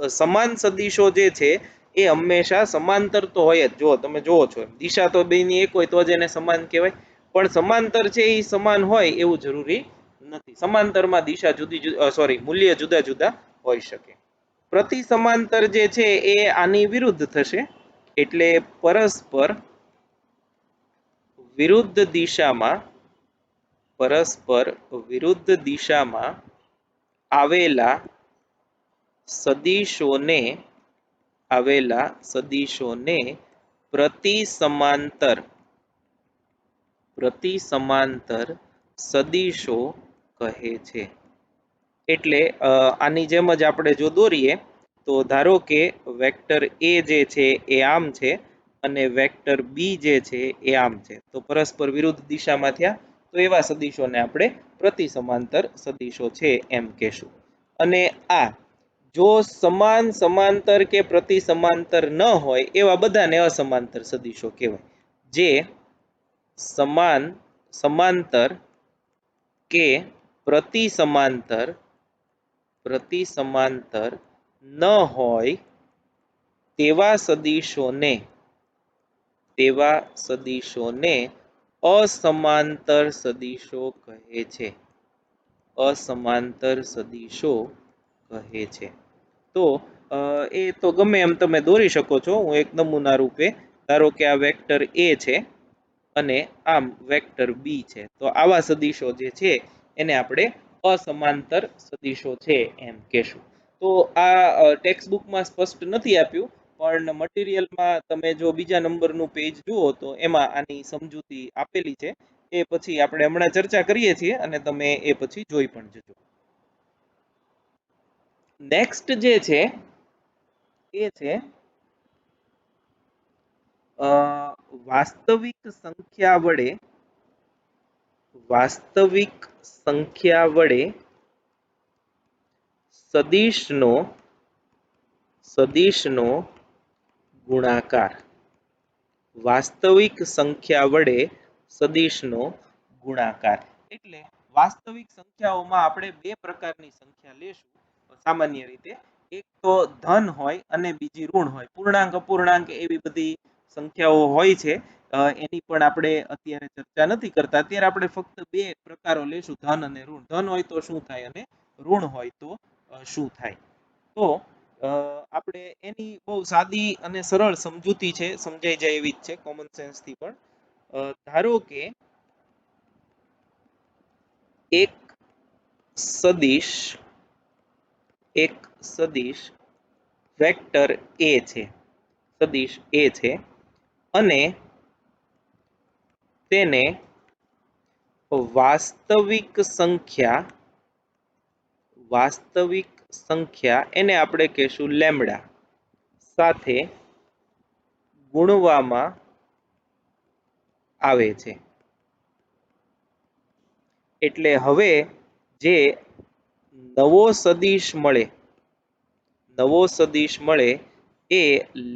સમાન સદિશો જે છે એ હંમેશા સમાંતર તો હોય જ. જો તમે જોવો છો દિશા તો બેની એક હોય તો જ એને સમાન કહેવાય, પણ સમાંતર છે એ સમાન હોય એવું જરૂરી નથી. સમાંતરમાં દિશા મૂલ્ય જુદા જુદા હોઈ શકે. પ્રતિ સમાંતર જે છે એ આની વિરુદ્ધ થશે, એટલે પરસ્પર વિરુદ્ધ દિશામાં આવેલા સદિશોને પ્રતિ સમાંતર સદિશો કહે છે. એટલે આની જેમ જ આપણે જો દોરીએ તો ધારો કે વેક્ટર એ જે છે એ આમ છે અને વેક્ટર બી જે છે એ આમ છે, તો પરસ્પર વિરુદ્ધ દિશામાં થયા, તો એવા સદિશોને આપણે પ્રતિ સમાંતર સદિશો છે એમ કહેશું. અને આ જો સમાન, સમાંતર કે પ્રતિ સમાંતર ન હોય એવા બધાને અસમાંતર સદિશો કહેવાય. જે સમાન, સમાંતર કે પ્રતિ સમાંતર ન હોય તેવા સદિશોને અસમાંતર સદિશો કહે છે. અસમાંતર સદિશો કહે છે. તો એ તો ગમે એમ તમે દોરી શકો છો. હું એક નમૂના રૂપે, ધારો કે આ વેક્ટર એ છે અને આમ વેક્ટર બી છે, તો આવા સદિશો જે છે એને આપણે અસમાંતર સદિશો છે એમ કહેશું. તો આ ટેક્સ્ટ બુકમાં સ્પષ્ટ નથી આપ્યું, પણ મટીરિયલમાં તમે જો બીજા નંબરનું પેજ જુઓ તો એમાં આની સમજૂતી આપેલી છે. એ પછી આપણે હમણાં ચર્ચા કરીએ છીએ અને તમે એ પછી જોઈ પણ જજો. નેક્સ્ટ જે છે એ છે વાસ્તવિક સંખ્યા વડે સદિશનો ગુણાકાર. વાસ્તવિક સંખ્યા વડે સદિશનો ગુણાકાર એટલે વાસ્તવિક સંખ્યાઓમાં આપણે બે પ્રકારની સંખ્યા લેશું સામાન્ય રીતે. એક તો ધન હોય અને બીજી ઋણ હોય. પૂર્ણાંક, અપૂર્ણાંક એવી બધી સંખ્યાઓ હોય છે, એની પણ આપણે અત્યારે ચર્ચા નથી કરતા. અત્યારે આપણે ફક્ત બે પ્રકારો લેશું, ધન અને ઋણ. ધન હોય તો શું થાય અને ઋણ હોય તો શું થાય. તો આપણે એની બહુ સાદી અને સરળ સમજૂતી છે, સમજાઈ જાય એવી જ છે, કોમન સેન્સ થી પણ. ધારો કે એક સદિશ વેક્ટર એ છે, સદિશ એ છે અને તેને વાસ્તવિક સંખ્યા એને આપણે કહેશું લેમ્ડા સાથે ગુણવામાં આવે છે. એટલે હવે જે નવો સદિશ મળે એ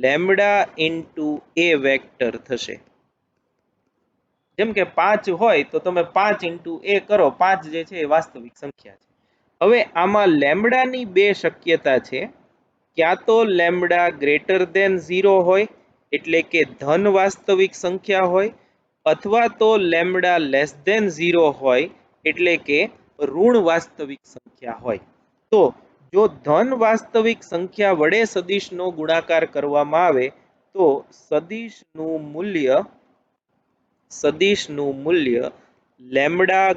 લેમ્ડા ઇન્ટુ એ વેક્ટર થશે. જેમ કે 5 હોય તો તમે 5 ઇન્ટુ એ કરો, 5 જે છે એ વાસ્તવિક સંખ્યા છે. હવે આમાં લેમ્ડાની બે શક્યતા છે. ક્યાં તો લેમ્ડા ગ્રેટર ધેન 0 હોય એટલે કે ધન વાસ્તવિક સંખ્યા હોય, અથવા તો લેમ્ડા લેસ ધેન 0 હોય એટલે કે ઋણ વાસ્તવિક સંખ્યા હોય. તો જો ધન વાસ્તવિક સંખ્યા વડે સદિશનો ગુણાકાર કરવામાં આવે તો સદિશનું મૂલ્ય લેમ્ડા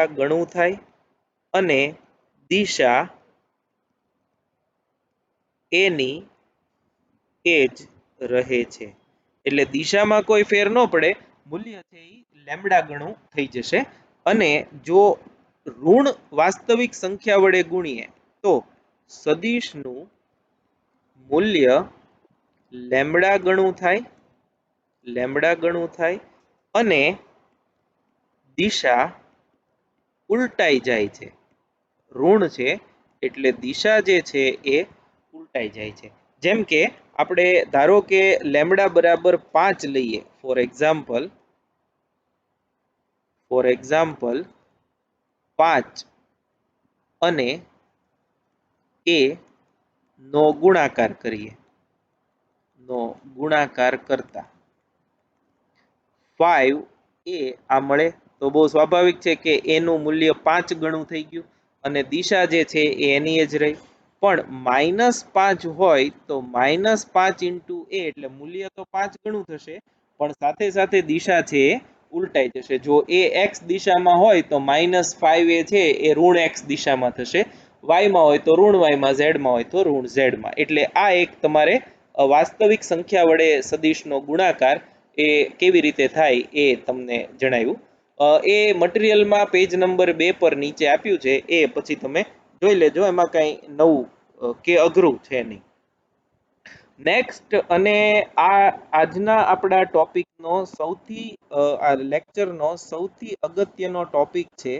ગણું થાય અને દિશા એની એ જ રહે છે. એટલે દિશામાં કોઈ ફેર ન પડે, મૂલ્ય છે એ લેમ્ડા ગણું થઈ જશે. અને જો ઋણ વાસ્તવિક સંખ્યા વડે ગુણીએ તો સદિશનું મૂલ્ય લેમ્ડા ગણું થાય અને દિશા ઉલટાઈ જાય છે. ઋણ છે એટલે દિશા જે છે એ ઉલટાઈ જાય છે. જેમ કે આપણે ધારો કે લેમ્ડા બરાબર 5 લઈએ, ફોર એક્ઝામ્પલ 5 અને એ નો ગુણાકાર કરતા 5 એ આ મળે, તો બહુ સ્વાભાવિક છે કે એનું મૂલ્ય 5 ગણું થઈ ગયું અને દિશા જે છે એ એની જ રહી. પણ -5 હોય તો -5 ઇન્ટુ એ એટલે મૂલ્ય તો 5 ગણું થશે, પણ સાથે સાથે દિશા છે એ ઉલટાઈ જશે. જો એ એક્સ દિશામાં હોય તો -5 એ છે એ ઋણ એક્સ દિશામાં થશે, વાયમાં હોય તો ઋણ વાયમાં, ઝેડમાં હોય તો ઋણ ઝેડમાં. એટલે આ એક તમારે વાસ્તવિક સંખ્યા વડે સદિશનો ગુણાકાર એ કેવી રીતે થાય એ તમને જણાવ્યું. એ મટીરિયલમાં પેજ નંબર 2 પર નીચે આપ્યું છે, એ પછી તમે જોઈ લેજો, એમાં કઈ નવું કે અઘરું છે નહીં. નેક્સ્ટ, અને આજના આપણા ટોપિકનો સૌથી આ લેક્ચરનો સૌથી અગત્યનો ટોપિક છે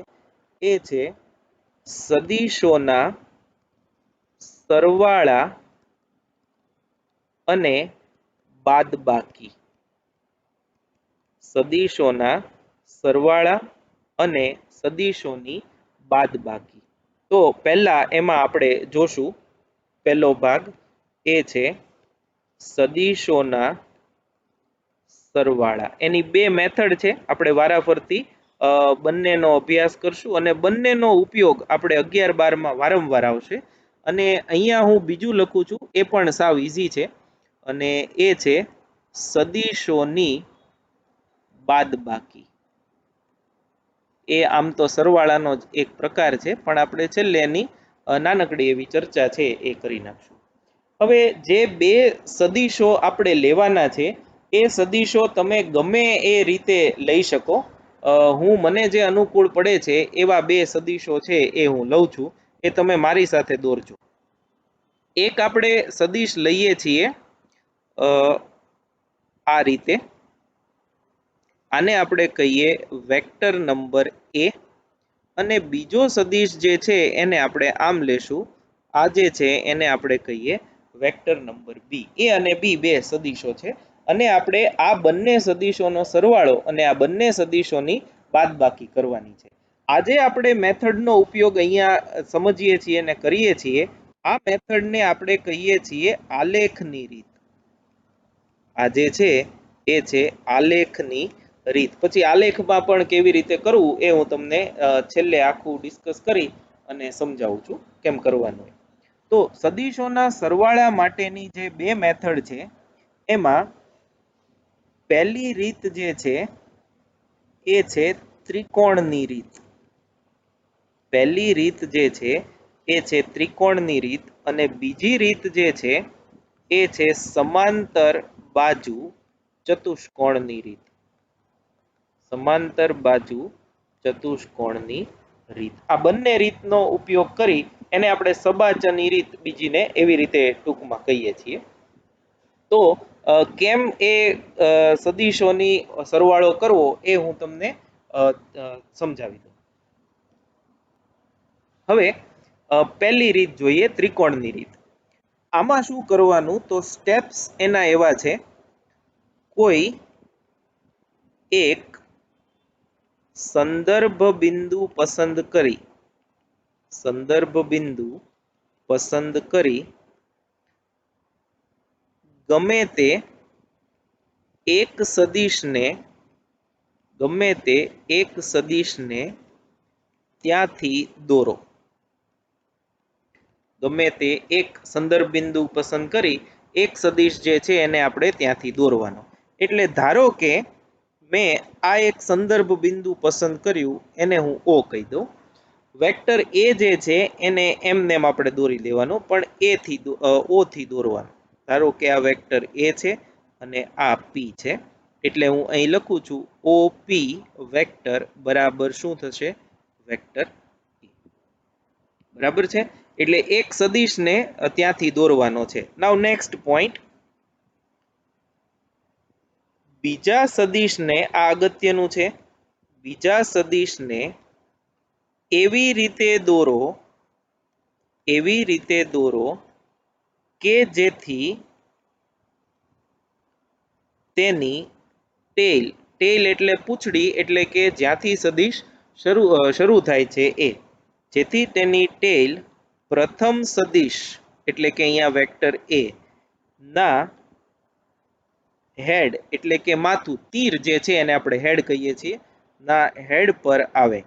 એ છે સદિશોના સરવાળા અને બાદબાકી. સદિશોના સરવાળા અને સદિશોની બાદબાકી. તો પહેલા એમાં આપણે જોશું, પહેલો ભાગ એ છે સદિશોના સરવાળા. એની બે મેથડ છે, આપણે વારાફરતી બંનેનો અભ્યાસ કરશું અને બંનેનો ઉપયોગ આપણે 11-12માં વારંવાર આવશે. અને અહીંયા હું બીજું લખું છું, એ પણ સાવ ઈઝી છે, અને એ છે સદિશોની બાદબાકી. એ આમ તો સરવાળાનો જ એક પ્રકાર છે, પણ આપણે છેલ્લે એની નાનકડી એવી ચર્ચા છે એ કરી નાખશું. હવે જે બે સદિશો આપણે લેવાના છે એ સદિશો તમે ગમે એ રીતે લઈ શકો. હું મને જે અનુકૂળ પડે છે એવા બે સદિશો છે એ હું લઉં છું, એ તમે મારી સાથે દોરજો. એક આપણે સદિશ લઈએ છીએ આ રીતે, આને આપણે કહીએ વેક્ટર નંબર એ, અને બીજો સદિશ જે છે એને આપણે આમ લેશું, આ જે છે એને આપણે કહીએ વેક્ટર નંબર બી. એ અને બી બે સદિશો છે, અને આપણે આ બંને સદિશોનો સરવાળો અને આ બંને સદિશોની બાદબાકી કરવાની છે. આજે આપણે મેથડનો ઉપયોગ અહીંયા સમજીએ છીએ અને કરીએ છીએ. આ મેથડને આપણે કહીએ છીએ આલેખની રીત. આ જે છે એ છે આલેખની રીત. પછી આલેખમાં પણ કેવી રીતે કરવું એ હું તમને છેલ્લે આખું ડિસ્કસ કરી અને સમજાવું છું કેમ કરવાનું. તો સદિશોના સરવાળા માટેની જે બે મેથડ છે એમાં પહેલી રીત જે છે એ છે ત્રિકોણની રીત. પહેલી રીત જે છે એ છે ત્રિકોણની રીત, અને બીજી રીત જે છે એ છે સમાંતર બાજુ ચતુષ્કોણની રીત. સમાંતર બાજુ ચતુષ્કોણની રીત. આ બંને રીતનો ઉપયોગ કરી એને આપણે સબાચની રીત બીજીને એવી રીતે ટૂંકમાં કહીએ છીએ. તો કેમ એ સદિશોની સરવાળો કરવો એ હું તમને સમજાવી દઉં. હવે પહેલી રીત જોઈએ, ત્રિકોણની રીત. આમાં શું કરવાનું, તો સ્ટેપ્સ એના એવા છે, કોઈ એક સંદર્ભ બિંદુ પસંદ કરી, સંદર્ભ બિંદુ પસંદ કરી ગમે તે એક સદિશને, ગમે તે એક સદિશને ત્યાંથી દોરો. ગમે તે એક સંદર્ભ બિંદુ પસંદ કરી એક સદિશ જે છે એને આપણે ત્યાંથી દોરવાનો. એટલે ધારો કે મેં આ એક સંદર્ભ બિંદુ પસંદ કર્યું, એને હું ઓ કહી દઉં. વેક્ટર એ જે છે એને એમને આપણે દોરી દેવાનો, પણ ઓ થી દોરવાનો. ધારો કે આ વેક્ટર એ છે અને આ પી છે, એટલે હું અહીં લખું છું ઓ પી વેક્ટર બરાબર શું થશે, વેક્ટર પી. બરાબર છે. એટલે એક સદિશને ત્યાંથી દોરવાનો છે. નાઉ નેક્સ્ટ પોઈન્ટ, બીજા સદિશને, આ અગત્યનું છે, બીજા સદિશને એવી રીતે દોરો, એવી રીતે દોરો કે જેથી તેની ટેલ, ટેલ એટલે પૂંછડી, એટલે કે જ્યાંથી સદિશ શરૂ થાય છે એ, જેથી તેની ટેલ પ્રથમ સદિશ એટલે કે અહીંયા વેક્ટર એ ના હેડ એટલે કે માથું, તીર જે છે એને આપણે હેડ કહીએ છીએ, ના હેડ પર આવે.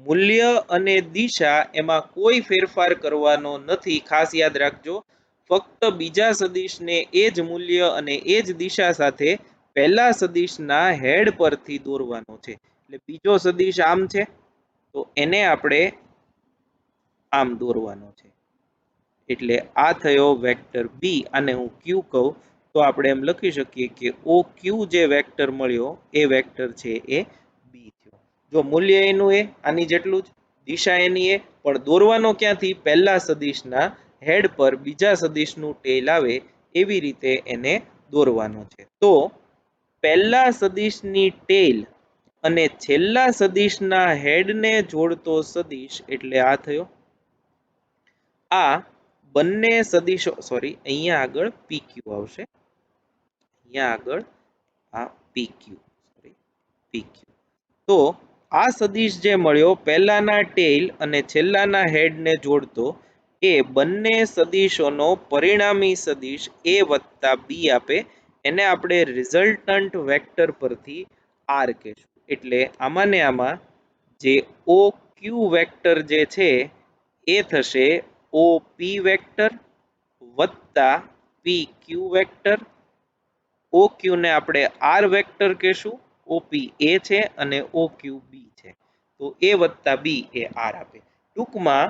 મૂલ્ય અને દિશા એમાં કોઈ ફેરફાર કરવાનો નથી. ખાસ યાદ રાખજો, ફક્ત બીજા સદિશને એ જ મૂલ્ય અને એ જ દિશા સાથે પહેલા સદિશના હેડ પરથી દોરવાનો છે. એટલે બીજો સદિશ આમ છે તો એને આપણે આમ દોરવાનો છે. એટલે આ થયો વેક્ટર બી. આને હું ક્યુ કહું તો આપણે એમ લખી શકીએ કે ઓ ક્યુ જે વેક્ટર મળ્યો એ વેક્ટર છે એ બી થયો. જો મૂલ્ય એનું એ આની જેટલું જ, દિશા એની એ, પણ દોરવાનો ક્યાંથી? પહેલા સદિશના હેડ પર બીજા સદિશનું ટેલ આવે એવી રીતે એને દોરવાનો છે. તો પહેલા સદિશની ટેલ અને છેલ્લા સદિશના હેડને જોડતો સદિશ એટલે આ થયો. આ બંને સદિશો, સોરી અહીંયા આગળ PQ આવશે, અહીંયા આગળ આ PQ, સોરી PQ. તો આ સદિશ જે મળ્યો પહેલાના ટેલ અને છેલ્લાના હેડને જોડતો, એ બંને સદિશોનો પરિણામી સદિશ a વત્તા b આપે. એને આપણે રિઝલ્ટન્ટ વેક્ટર પરથી r કહેશું. એટલે આમાં ને આમાં જે OQ વેક્ટર જે છે એ થશે OP વેક્ટર વત્તા PQ વેક્ટર. OQ ને આપણે R વેક્ટર કહેશું, OP A છે અને OQ B છે. તો A વત્તા B એ R આપે. ટૂંકમાં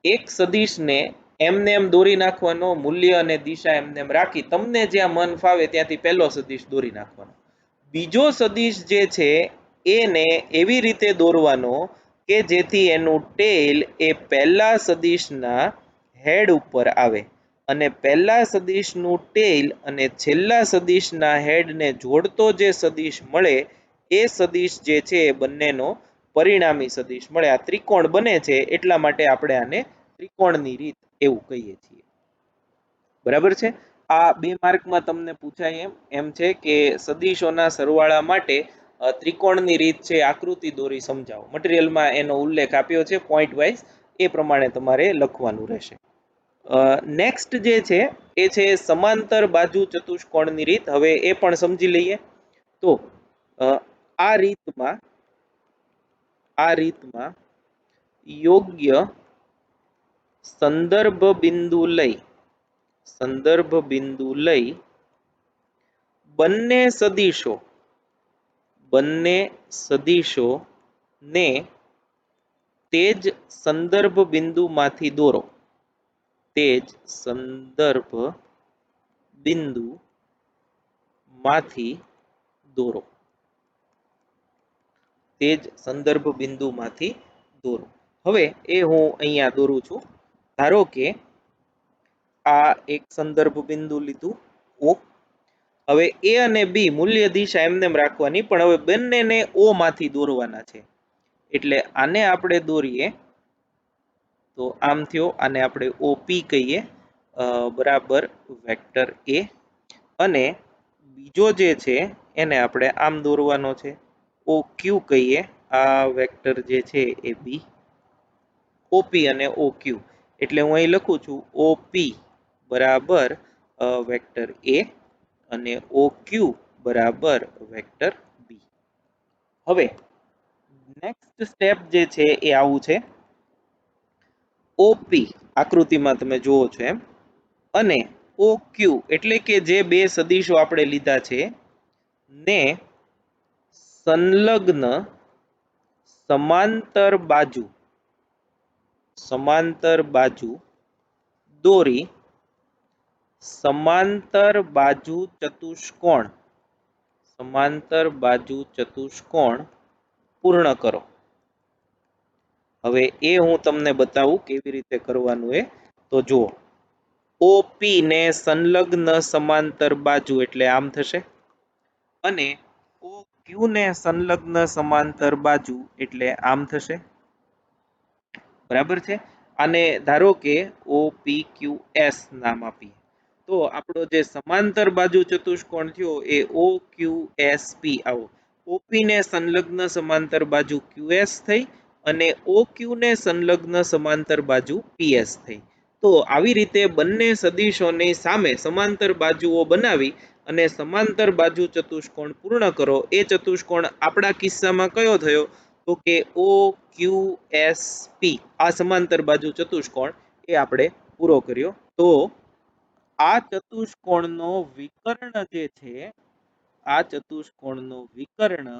એક સદિશને એમને એમ દોરી નાખવાનો, મૂલ્ય અને દિશા એમને એમ રાખી તમને જ્યાં મન ફાવે ત્યાંથી પહેલો સદિશ દોરી નાખવાનો. બીજો સદિશ જે છે એને એવી રીતે દોરવાનો કે જેથી એનું ટેલ એ પહેલા સદિશના હેડ ઉપર આવે અને પહેલા સદિશનું ટેલ અને છેલ્લા સદિશના હેડને જોડતો જે સદિશ મળે એ સદિશ જે છે એ બંનેનો પરિણામી સદિશ મળે. આ ત્રિકોણ બને છે એટલા માટે આપણે આને ત્રિકોણની રીત એવું કહીએ છીએ. બરાબર છે. આ 2 માર્કમાં તમને પૂછાય એમ છે કે સદિશોના સરવાળા માટે ત્રિકોણની રીત છે, આકૃતિ દોરી સમજાવો. મટીરિયલમાં એનો ઉલ્લેખ આપ્યો છે પોઈન્ટ વાઇઝ, એ પ્રમાણે તમારે લખવાનું રહેશે. નેક્સ્ટ જે છે એ છે સમાંતર બાજુ ચતુષ્કોણની રીત. હવે એ પણ સમજી લઈએ. તો આ રીતમાં યોગ્ય સંદર્ભ બિંદુ લઈ બંને સદિશો ને તે જ સંદર્ભ બિંદુમાંથી દોરો. તે જ સંદર્ભ બિંદુમાંથી દોરો. હવે એ હું અહીંયા દોરું છું. ધારો કે આ એક સંદર્ભ બિંદુ લીધું O. હવે A અને B મૂલ્ય દિશા એમને એમ રાખવાની, પણ હવે બંનેને O માંથી દોરવાના છે. એટલે આને આપણે દોરીએ તો આમ થયો. આને આપણે OP કહીએ, બરાબર વેક્ટર A. અને બીજો જે છે એને આપણે આમ દોરવાનો છે, OQ કહીએ. આ વેક્ટર જે છે એ B, OP અને OQ. એટલે હું અહીં લખું છું OP બરાબર વેક્ટર A અને OQ બરાબર વેક્ટર B. હવે નેક્સ્ટ સ્ટેપ જે છે એ આવું છે. OP આકૃતિમાં તમે જુઓ છો એમ, અને OQ એટલે કે જે બે સદિશો આપણે લીધા છે ને સંલગ્ન સમાંતર બાજુ દોરી સમાંતર બાજુ ચતુષ્કોણ પૂર્ણ કરો. હવે એ હું તમને બતાવું કેવી રીતે કરવાનું એ. તો જુઓ, OP ને સંલગ્ન સમાંતર બાજુ એટલે આમ થશે, અને OQ ને સંલગ્ન સમાંતર બાજુ એટલે આમ થશે. બરાબર છે. આને ધારો કે OPQS નામ આપીએ. તો આપણો જે સમાંતર બાજુ ચતુષ્કોણ થયો એ OQSP આવો. OP ને સંલગ્ન સમાંતર બાજુ QS થઈ અને OQ ને સંલગ્ન સમાંતર બાજુ PS થઈ. તો આવી રીતે બંને સદિશોની સામે સમાંતર બાજુઓ બનાવી અને સમાંતર બાજુ ચતુષ્કોણ પૂર્ણ કરો. એ ચતુષ્કોણ આપણા કિસ્સામાં કયો થયો? તો તો કે ઓ ક્યુ એસ પી આ સમાંતર બાજુ ચતુષ્કોણ એ આપણે પૂરો કર્યો. તો આ ચતુષ્કોણનો વિકર્ણ જે છે, આ ચતુષ્કોણનો વિકર્ણ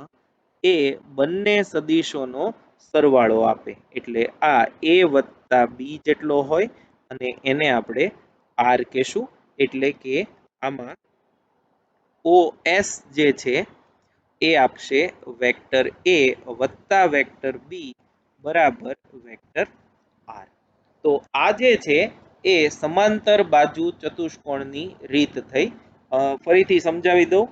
એ બંને સદિશોનો સરવાળો આપે. એટલે આ a વત્તા b જેટલો હોય અને એને આપણે r કહેશું. એટલે કે આમાં OS જે છે એ આપશે વેક્ટર a વત્તા વેક્ટર b બરાબર વેક્ટર r. તો આ જે છે એ સમાંતર બાજુ ચતુષ્કોણની રીત થઈ. ફરીથી સમજાવી દઉં.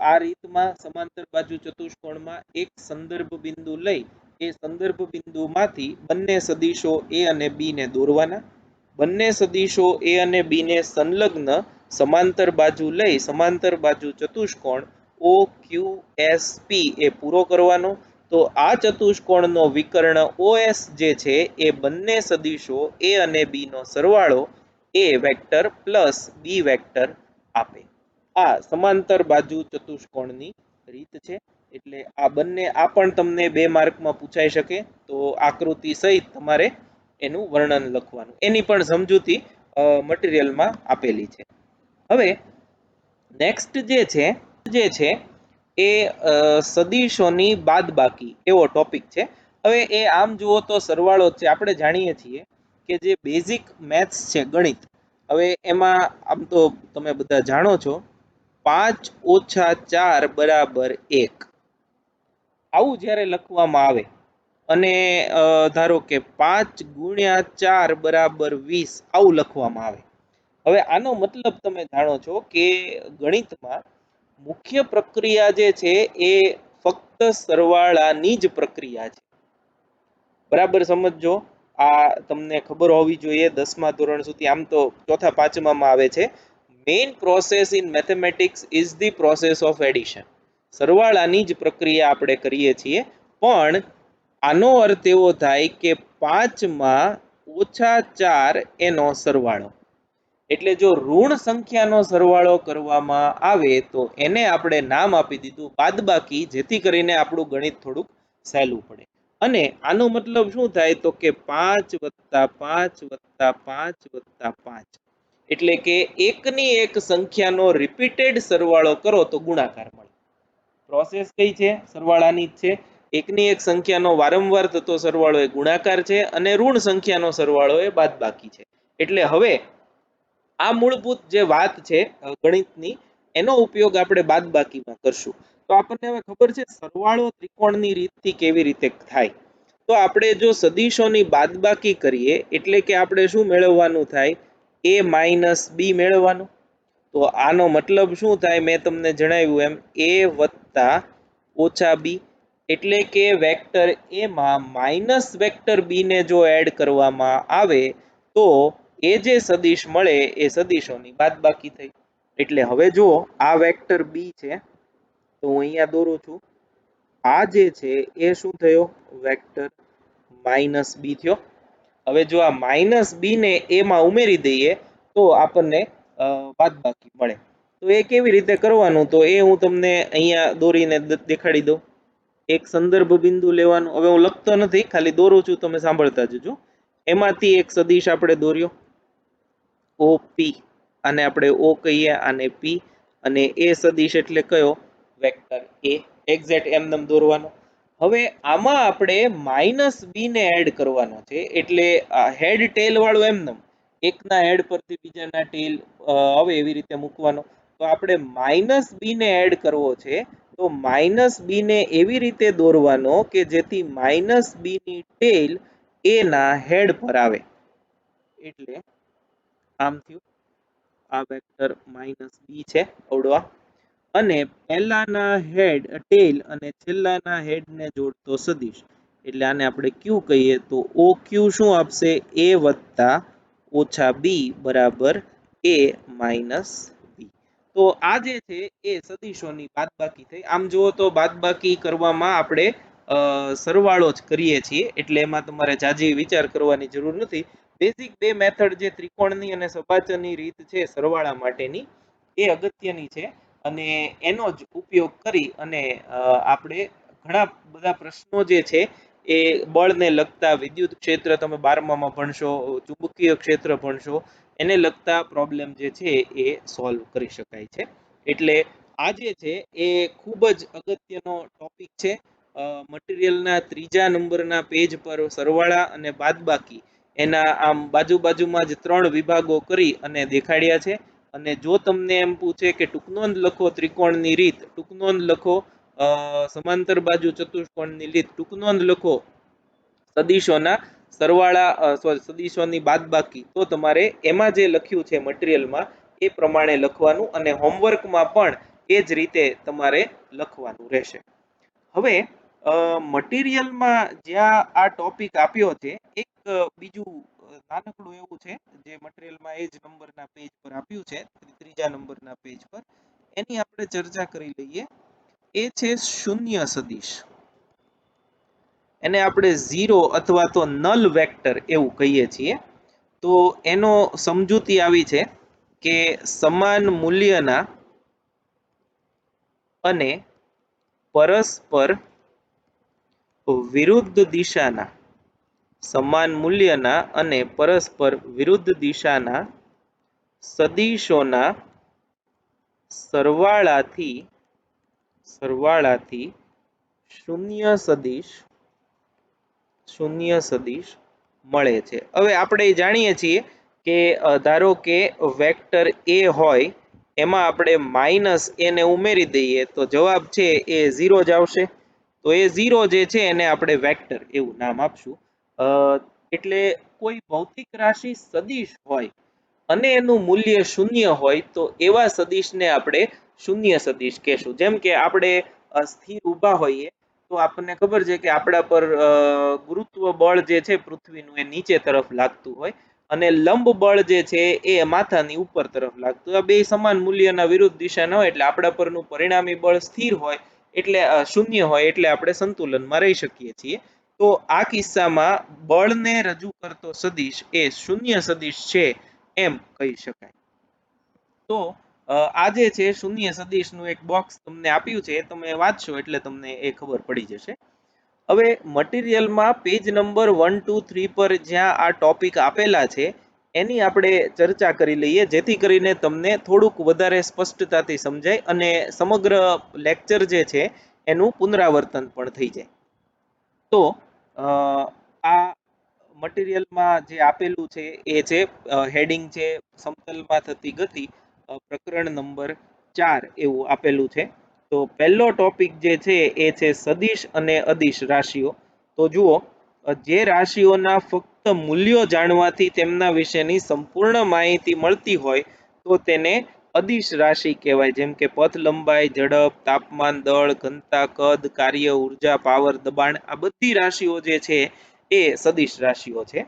આ રીતમાં સમાંતર બાજુ ચતુષ્કોણમાં એક સંદર્ભ બિંદુ લઈ એ સંદર્ભ બિંદુમાંથી બંને સદિશો a અને b ને દોરવાના. બંને સદિશો a અને b ને સંલગ્ન સમાંતર બાજુ લઈ સમાંતર બાજુ ચતુષ્કોણ OQSP એ પૂરો કરવાનો. તો આ ચતુષ્કોણનો વિકર્ણ OS જે છે એ બંને સદિશો a અને b નો સરવાળો a vector plus b vector આપે. આ સમાંતર બાજુ ચતુષ્કોણની રીત છે. એટલે આ બંને આ પણ તમને 2 માર્કમાં પૂછાઈ શકે. તો આકૃતિ સહિત તમારે એનું વર્ણન લખવાનું. એની પણ સમજૂતી મટીરિયલમાં આપેલી છે. હવે નેક્સ્ટ જે છે એ સદિશોની બાદબાકી એવો ટોપિક છે. હવે એ આમ જુઓ તો સરવાળો છે. આપણે જાણીએ છીએ કે જે બેઝિક મેથ્સ છે ગણિત, હવે એમાં આમ તો તમે બધા જાણો છો 5 ઓછા 4 બરાબર 1 આવું જ્યારે લખવામાં આવે અને ધારો કે 5 ગુણ્યા 4 બરાબર 20 આવું લખવામાં આવે. હવે આનો મતલબ તમે જાણો છો કે ગણિતમાં મુખ્ય પ્રક્રિયા જે છે એ ફક્ત સરવાળાની જ પ્રક્રિયા છે. બરાબર સમજજો. આ તમને ખબર હોવી જોઈએ 10મા ધોરણ સુધી. આમ તો ચોથા પાંચમામાં આવે છે. Main process in mathematics is the process of addition. સરવાળાની જ પ્રક્રિયા આપણે કરીએ છીએ. પણ આનો અર્થ એવો થાય કે 5માં ઓછા 4 એનો સરવાળો. એટલે જો ઋણ સંખ્યાનો સરવાળો કરવામાં આવે તો એને આપણે નામ આપી દીધું બાદબાકી, જેથી કરીને આપણું ગણિત થોડુંક સહેલું પડે. અને આનો મતલબ શું થાય તો કે 5 વત્તા 5 વત્તા 5 વત્તા 5 એટલે કે એકની એક સંખ્યાનો રિપીટેડ સરવાળો કરો તો ગુણાકાર મળે. પ્રોસેસ કઈ છે? સરવાળાની જ છે. એકની એક સંખ્યાનો વારંવાર થતો સરવાળો એ ગુણાકાર છે અને ઋણ સંખ્યાનો સરવાળો એ બાદબાકી છે. એટલે હવે આ મૂળભૂત જે વાત છે ગણિતની, એનો ઉપયોગ આપણે બાદબાકીમાં કરશું. તો આપણને હવે ખબર છે સરવાળો ત્રિકોણની રીતથી કેવી રીતે થાય. તો આપણે જો સદિશોની બાદબાકી કરીએ એટલે કે આપણે શું મેળવવાનું થાય? a માઇનસ b મેળવવાનું. તો આનો મતલબ શું થાય? મેં તમને જણાવ્યું એમ a વત્તા ઓછા b એટલે કે વેક્ટર a માં માઇનસ વેક્ટર b ને જો એડ કરવામાં આવે તો એ જે સદિશ મળે એ સદિશોની બાદબાકી થઈ. એટલે હવે જુઓ આ વેક્ટર b છે તો હું અહીંયા દોરું છું. આ જે છે એ શું થયો? વેક્ટર માઇનસ b થયો. હવે જો આ માઇનસ b ને a માં ઉમેરી દઈએ તો આપણને બાદબાકી મળે. તો એ કેવી રીતે કરવાનું? તો એ હું તમને અહીંયા દોરીને દેખાડી દઉં. એક સંદર્ભ બિંદુ લેવાનું. હવે હું લખતો નથી, ખાલી દોરું છું, તમે સાંભળતા જજો. એમાંથી એક સદિશ આપણે દોર્યો OP, આને આપણે O કહીએ, આને P, અને એ સદિશ એટલે કયો? Vector A. એક્ઝેક્ટ એમનેમ દોરવાનો. હવે આમાં આપણે માઇનસ b ને એડ કરવાનો છે. એટલે હેડ ટેલ વાળું એમનેમ એકના હેડ પરથી બીજાના ટેલ હવે એવી રીતે મૂકવાનો. તો આપણે માઇનસ b ને એડ કરવો છે. તો માઇનસ b ને એવી રીતે દોરવાનો કે જેથી માઇનસ b ની ટેલ a ના હેડ પર આવે. એટલે આમ થયું. આ વેક્ટર માઇનસ b છે અવડવા, અને પહેલાના હેડ ટેલ અને છેલ્લાના હેડ ને જોડતો સદિશ એટલે આને આપણે q કહીએ. તો OQ શું આપશે? a વત્તા ઓછા b બરાબર a માઇનસ b. તો આ જે છે એ સદિશોની બાદબાકી થઈ. આમ જુઓ તો બાદબાકી કરવામાં આપણે સરવાળો જ કરીએ છીએ. એટલે એમાં તમારે જાજી વિચાર કરવાની જરૂર નથી. બેઝિક 2 મેથડ જે ત્રિકોણની અને સપાચરની રીત છે સરવાળા માટેની, એ અગત્યની છે અને એનો જ ઉપયોગ કરી અને આપણે ઘણા બધા પ્રશ્નો જે છે એ બળને લગતા, વિદ્યુત ક્ષેત્ર તમે 12મામાં ભણશો, ચુંબકીય ક્ષેત્ર ભણશો, એને લગતા પ્રોબ્લેમ જે છે એ સોલ્વ કરી શકાય છે. એટલે આ જે છે એ ખૂબ જ અગત્યનો ટોપિક છે. મટીરિયલના 3જા નંબરના પેજ પર સરવાળા અને બાદબાકી એના આમ બાજુમાં જ 3 વિભાગો કરી અને દેખાડ્યા છે. અને જો તમને એમ પૂછે કે ટૂંકનોંધ લખો ત્રિકોણની રીત, ટૂંકનોંધ લખો સમાંતર બાજુ ચતુષ્કોણની રીત, ટૂંકનોંધ લખો સદિશોના સરવાળા, સદિશોની બાદબાકી, તો તમારે એમાં જે લખ્યું છે મટીરિયલમાં એ પ્રમાણે લખવાનું અને હોમવર્કમાં પણ એ જ રીતે તમારે લખવાનું રહેશે. હવે મટીરિયલમાં જ્યાં આ ટોપિક આપ્યો છે, એક બીજું નાનકડું એવું છે જે મટીરિયલમાં એ જ નંબરના પેજ પર આપ્યું છે, 3જા નંબરના પેજ પર, એની આપણે ચર્ચા કરી લઈએ. એ છે શૂન્ય સદિશ. એને આપણે ઝીરો અથવા તો નલ વેક્ટર એવું કહીએ છીએ. તો એનો સમજૂતી આવી છે કે સમાન મૂલ્યના અને પરસ્પર વિરુદ્ધ દિશાના, સમાન મૂલ્યના અને પરસ્પર વિરુદ્ધ દિશાના સદિશોના સરવાળાથી શૂન્ય સદિશ મળે છે. હવે આપણે જાણીએ છીએ કે ધારો કે વેક્ટર એ હોય એમાં આપણે માઇનસ એને ઉમેરી દઈએ તો જવાબ છે એ 0 જ આવશે. તો એ 0 જે છે એને આપણે વેક્ટર એવું નામ આપશું. એટલે કોઈ ભૌતિક રાશિ સદિશ હોય અને એનું મૂલ્ય શૂન્ય હોય તો એવા સદિશને આપણે શૂન્ય સદિશ કહેશું. જેમ કે આપણે સ્થિર ઊભા હોઈએ તો આપણને ખબર છે કે આપણા પર ગુરુત્વ બળ જે છે પૃથ્વીનું એ નીચે તરફ લાગતું હોય અને લંબ બળ જે છે એ માથાની ઉપર તરફ લાગતું હોય. બે સમાન મૂલ્યના વિરુદ્ધ દિશાના હોય એટલે આપણા પરનું પરિણામી બળ સ્થિર હોય, એટલે શૂન્ય હોય, એટલે આપણે સંતુલનમાં રહી શકીએ છીએ. તો આ કિસ્સામાં બળને રજૂ કરતો સદિશ એ શૂન્ય સદિશ છે એમ કહી શકાય. તો આ જે છે શૂન્ય સદિશનું એક બોક્સ તમને આપ્યું છે, એ તમે વાંચશો એટલે તમને એ ખબર પડી જશે. હવે મટીરિયલમાં પેજ નંબર 1, 2, 3 પર જ્યાં આ ટોપિક આપેલા છે એની આપણે ચર્ચા કરી લઈએ, જેથી કરીને તમને થોડુંક વધારે સ્પષ્ટતાથી સમજાય અને સમગ્ર લેક્ચર જે છે એનું પુનરાવર્તન પણ થઈ જાય. તો આ મટીરિયલમાં જે આપેલું છે એ છે હેડિંગ છે સમતલમાં થતી ગતિ, પ્રકરણ નંબર 4 એવું આપેલું છે. તો પહેલો ટોપિક જે છે એ છે સદિશ અને અદિશ રાશિઓ. તો જુઓ, જે રાશિઓના ફક્ત મૂલ્યો જાણવાથી તેમના વિશેની સંપૂર્ણ માહિતી મળતી હોય તો તેને અદિશ રાશિ કહેવાય. જેમ કે પથ લંબાઈ, ઝડપ, તાપમાન, દળ, ઘનતા, કદ, કાર્ય, ઉર્જા, પાવર, દબાણ, આ બધી રાશિઓ જે છે એ સદિશ રાશિઓ છે.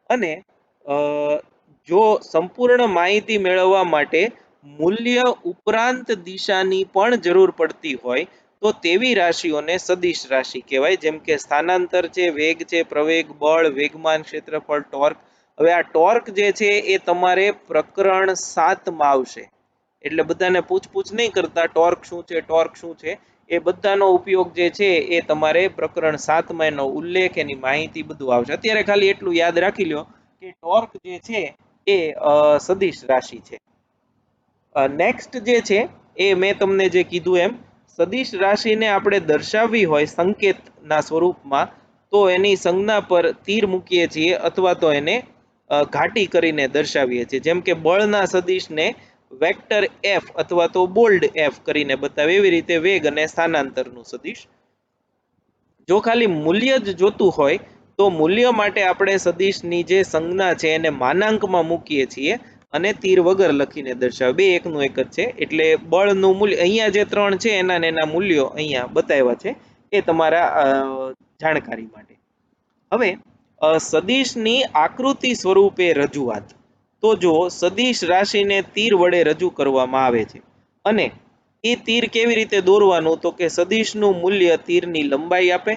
અને જો સંપૂર્ણ માહિતી મેળવવા માટે મૂલ્ય ઉપરાંત દિશાની પણ જરૂર પડતી હોય તો તેવી રાશિઓને સદિશ રાશિ કહેવાય. જેમ કે સ્થાનાંતર છે, વેગ છે, પ્રવેગ, બળ, વેગમાન, ક્ષેત્રફળ, ટોર્ક. હવે આ ટોર્ક જે છે એ તમારે પ્રકરણ 7માં આવશે. એટલે બધાને પૂછ નહીં કરતા ટોર્ક શું છે, ટોર્ક શું છે, એ બધાનો ઉપયોગ જે છે એ તમારે પ્રકરણ 7માં એનો ઉલ્લેખ, એની માહિતી બધું આવશે. અત્યારે ખાલી એટલું યાદ રાખી લો કે ટોર્ક જે છે એ સદિશ રાશિ છે. નેક્સ્ટ જે છે એ મેં તમને જે કીધું એમ, સદિશ રાશિને આપણે દર્શાવવી હોય સંકેતના સ્વરૂપમાં તો એની સંજ્ઞા પર તીર મૂકીએ છીએ અથવા તો એને ઘાટી કરીને દર્શાવીએ છીએ. જેમ કે બળના સદિશને વેક્ટર એફ અથવા તો બોલ્ડ એફ કરીને બતાવે, એવી રીતે વેગ અને સ્થાનાંતરનું સદિશ. જો ખાલી મૂલ્ય જ જોતું હોય તો મૂલ્ય માટે આપણે સદિશની જે સંજ્ઞા છે એને માનાંકમાં મૂકીએ છીએ અને તીર વગર લખીને દર્શાવે. બે એકનું એક જ છે. એટલે બળનું મૂલ્ય અહીંયા જે 3 છે એના ને એના મૂલ્યો અહીંયા બતાવ્યા છે, એ તમારા જાણકારી માટે. હવે સદિશની આકૃતિ સ્વરૂપે રજૂઆત. તો જો સદિશ રાશિને તીર વડે રજૂ કરવામાં આવે છે અને એ તીર કેવી રીતે દોરવાનું, તો કે સદિશનું મૂલ્ય તીરની લંબાઈ આપે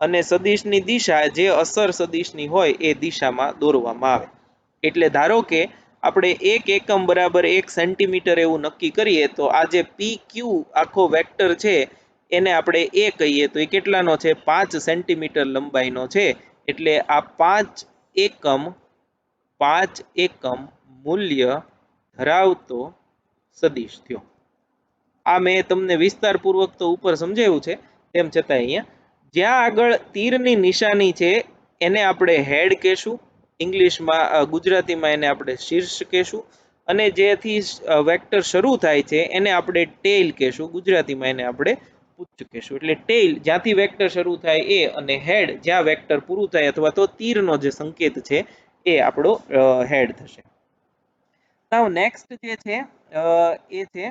અને સદિશની દિશા જે અસર સદિશની હોય એ દિશામાં દોરવામાં આવે. એટલે ધારો કે આપણે 1 એકમ બરાબર 1 સેન્ટીમીટર એવું નક્કી કરીએ તો આ જે પી ક્યુ આખો વેક્ટર છે એને આપણે એ કહીએ તો એ કેટલાનો છે? 5 સેન્ટીમીટર લંબાઈનો છે. એટલે આ 5 એકમ મૂલ્ય ધરાવતો સદિશ થયો. આ મેં તમને વિસ્તારપૂર્વક તો ઉપર સમજાવ્યું છે, તેમ છતાં અહીંયા જ્યાં આગળ તીરની નિશાની છે એને આપણે હેડ કહેશું, ઇંગ્લિશમાં ગુજરાતીમાં એને આપણે શીર્ષ કહેશું, અને જેથી વેક્ટર શરૂ થાય છે એને આપણે ટેલ કહેશું, ગુજરાતીમાં એને આપણે પુચ્છ કહેશું. એટલે ટેલ જ્યાંથી વેક્ટર શરૂ થાય એ, અને હેડ જ્યાં વેક્ટર પૂરું થાય અથવા તો તીરનો જે સંકેત છે એ આપણો હેડ થશે. નાઉ નેક્સ્ટ જે છે એ છે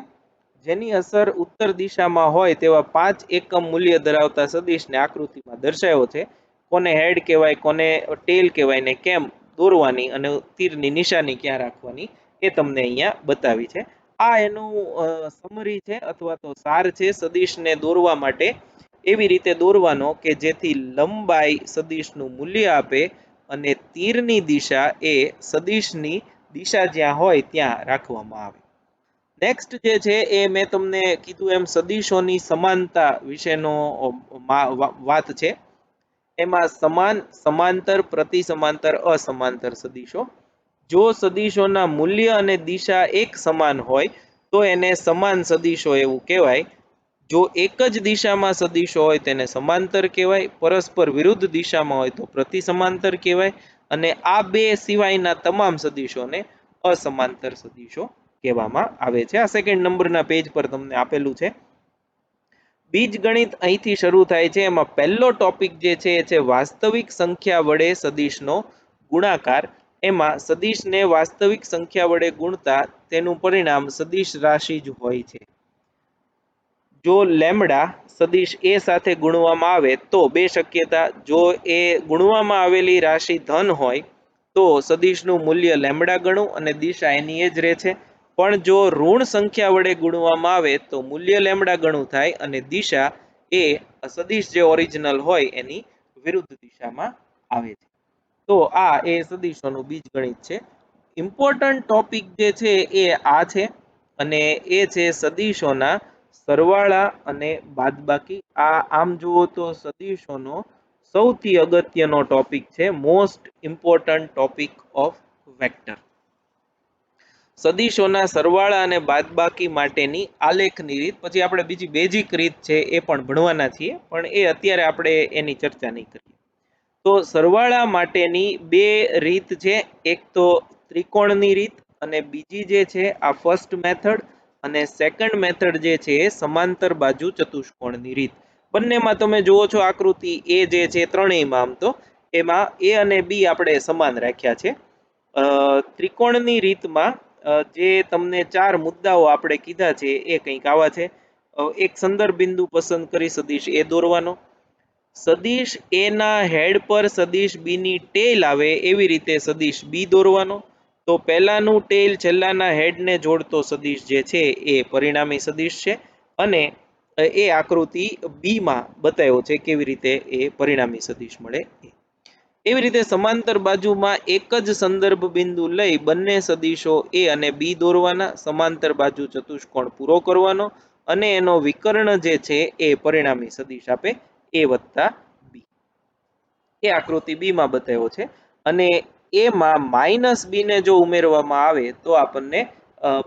જેની અસર ઉત્તર દિશામાં હોય તેવા 5 એકમ મૂલ્ય ધરાવતા સદિશને આકૃતિમાં દર્શાવ્યો છે. કોને હેડ કહેવાય, કોને ટેલ કહેવાય, ને કેમ દોરવાની અને તીરની નિશાની ક્યાં રાખવાની એ તમને અહીંયા બતાવી છે. આ એનું સમરી છે અથવા તો સાર છે સદિશને દોરવા માટે. એવી રીતે દોરવાનો કે જેથી લંબાઈ સદિશનું મૂલ્ય આપે અને તીરની દિશા એ સદિશની દિશા જ્યાં હોય ત્યાં રાખવામાં આવે. નેક્સ્ટ જે છે એ મેં તમને કીધું એમ સદિશોની સમાનતા વિશેનો વાત છે. એમાં સમાન, સમાંતર, પ્રતિ સમાંતર, અસમાંતર સદિશો. જો સદિશોના મૂલ્ય અને દિશા એક સમાન હોય તો એને સમાન સદિશો એવું કહેવાય. જો એક જ દિશામાં સદિશો હોય તેને સમાંતર કહેવાય, પરસ્પર વિરુદ્ધ દિશામાં હોય તો પ્રતિ સમાંતર કહેવાય, અને આ બે સિવાયના તમામ સદિશોને અસમાંતર સદિશો કહેવામાં આવે છે. આ સેકન્ડ નંબરના પેજ પર તમને આપેલું છે. બીજગણિત અહીંથી શરૂ થાય છે. એમાં પહેલો ટોપિક જે છે એ છે વાસ્તવિક સંખ્યા વડે સદિશનો ગુણાકાર. એમાં સદિશને વાસ્તવિક સંખ્યા વડે ગુણતા તેનું પરિણામ સદિશ રાશિ જ હોય છે. જો લેમ્ડા સદિશ એ સાથે ગુણવામાં આવે તો બે શક્યતા. જો એ ગુણવામાં આવેલી રાશિ ધન હોય તો સદિશનું મૂલ્ય લેમ્ડા ગણું અને દિશા એની એ જ રહે છે. પણ જો ઋણ સંખ્યા વડે ગુણવામાં આવે તો મૂલ્ય લેમ્ડા ગણું થાય અને દિશા એ સદિશ જે ઓરિજિનલ હોય એની વિરુદ્ધ દિશામાં આવે છે. તો આ એ સદિશોનું બીજગણિત છે. ઇમ્પોર્ટન્ટ ટોપિક જે છે એ આ છે, અને એ છે સદિશોના સરવાળા અને બાદબાકી. આ આમ જુઓ તો સદિશોનો સૌથી અગત્યનો ટોપિક છે, most important topic of vector. સદિશોના સરવાળા અને બાદબાકી માટેની આલેખની રીત. પછી આપણે બીજી બેઝિક રીત છે એ પણ ભણવાના છીએ, પણ એ અત્યારે આપણે એની ચર્ચા નહીં કરીએ. તો સરવાળા માટેની બે રીત છે. એક તો ત્રિકોણની રીત અને બીજી જે છે આ ફર્સ્ટ મેથડ, અને સેકન્ડ મેથડ જે છે એ સમાંતર બાજુ ચતુષ્કોણની રીત. બંનેમાં તમે જુઓ છો આકૃતિ એ જે છે ત્રણેયમાં આમ તો એમાં એ અને બી આપણે સમાન રાખ્યા છે. ત્રિકોણની રીતમાં જે તમને 4 મુદ્દાઓ આપણે કીધા છે એ કંઈક આવા છે. એક સંદર્ભ બિંદુ પસંદ કરી સદિશ એ દોરવાનો. સદિશ એ ના હેડ પર સદિશ બી ની ટેલ આવે એવી રીતે સદિશ બી દોરવાનો. તો પહેલાનું ટેલ છેલ્લાના હેડને જોડતો સદિશ જે છે એ પરિણામી સદિશ છે, અને એ આકૃતિ બી માં બતાવ્યો છે કેવી રીતે એ પરિણામી સદિશ મળે. એવી રીતે સમાંતર બાજુમાં એક જ સંદર્ભ બિંદુ લઈ બંને સદિશો એ અને બી દોરવાના, સમાંતર બાજુ ચતુષ્કોણ પૂરો કરવાનો, અને એનો વિકર્ણ જે છે એ પરિણામી સદિશ આપે એ વત્તા બી. એ આકૃતિ બી માં બતાવ્યો છે, અને એમાં માઇનસ બી ને જો ઉમેરવામાં આવે તો આપણને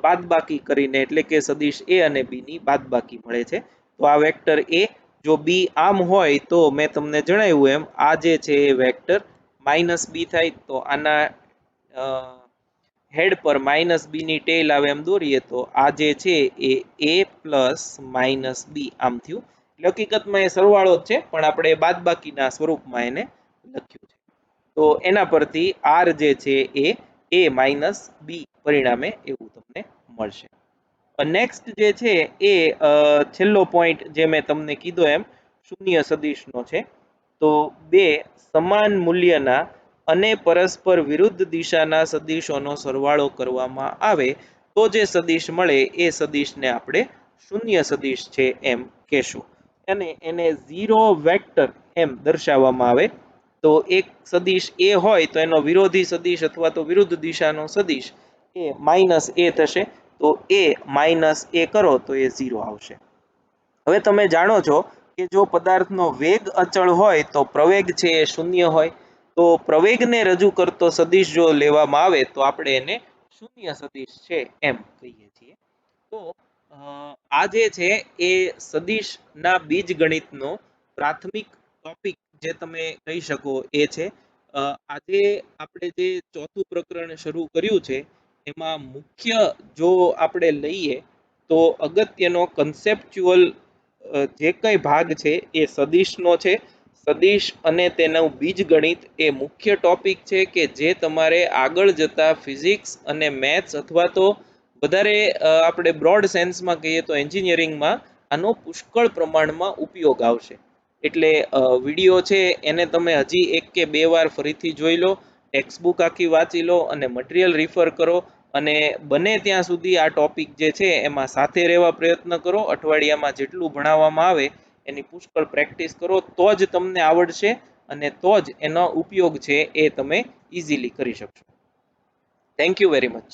બાદબાકી કરીને એટલે કે સદિશ એ અને બી ની બાદબાકી મળે છે. તો આ વેક્ટર એ, જો બી આમ હોય તો મેં તમને જણાવ્યું એમ આ જે છે એ વેક્ટર માઇનસ બી થાય. તો આના હેડ પર માઇનસ બી ની ટેલ આવે એમ દોરીએ તો આ જે છે એ a પ્લસ માઇનસ બી આમ થયું. એટલે હકીકતમાં એ સરવાળો જ છે, પણ આપણે બાદબાકીના સ્વરૂપમાં એને લખ્યું છે. તો એના પરથી આર જે છે એ a માઇનસ બી પરિણામે એવું તમને મળશે. નેક્સ્ટ જે છે એ છેલ્લો પોઈન્ટ જે મેં તમને કીધો એમ શૂન્ય સદિશનો છે. તો બે સમાન મૂલ્યના અને પરસ્પર વિરુદ્ધ દિશાના સદિશોનો સરવાળો કરવામાં આવે તો જે સદિશ મળે એ સદિશને આપણે શૂન્ય સદિશ છે એમ કહેશું, અને એને ઝીરો વેક્ટર એમ દર્શાવવામાં આવે. તો એક સદિશ એ હોય તો એનો વિરોધી સદિશ અથવા તો વિરુદ્ધ દિશાનો સદિશ એ માઇનસ એ થશે. તો એ માઇનસ એ કરો તો એ 0 આવશે. હવે તમે જાણો છો કે જો પદાર્થનો વેગ અચળ હોય તો પ્રવેગ છે એ શૂન્ય હોય, તો પ્રવેગને રજૂ કરતો સદિશ જો લેવામાં આવે તો આપણે એને શૂન્ય સદિશ છે એમ કહીએ છીએ. તો આ જે છે એ સદિશના બીજગણિતનો પ્રાથમિક ટોપિક જે તમે કહી શકો એ છે. આજે આપણે જે ચોથું પ્રકરણ શરૂ કર્યું છે એમાં મુખ્ય જો આપણે લઈએ તો અગત્યનો કન્સેપ્ચ્યુઅલ જે કંઈ ભાગ છે એ સદિશનો છે. સદિશ અને તેનું બીજગણિત એ મુખ્ય ટોપિક છે કે જે તમારે આગળ જતા ફિઝિક્સ અને મેથ્સ અથવા તો વધારે આપણે બ્રોડ સેન્સમાં કહીએ તો એન્જિનિયરિંગમાં આનો પુષ્કળ પ્રમાણમાં ઉપયોગ આવશે. એટલે વિડીયો છે એને તમે હજી એક કે બે વાર ફરીથી જોઈ લો, ટેક્સ્ટબુક આખી વાંચી લો અને મટીરિયલ રિફર કરો અને બને ત્યાં સુધી આ ટોપિક જે છે એમાં સાથે રહેવા પ્રયત્ન કરો. અઠવાડિયામાં જેટલું ભણાવવામાં આવે એની પુષ્કળ પ્રેક્ટિસ કરો તો જ તમને આવડશે અને તો જ એનો ઉપયોગ છે એ તમે ઇઝીલી કરી શકશો. Thank you very much.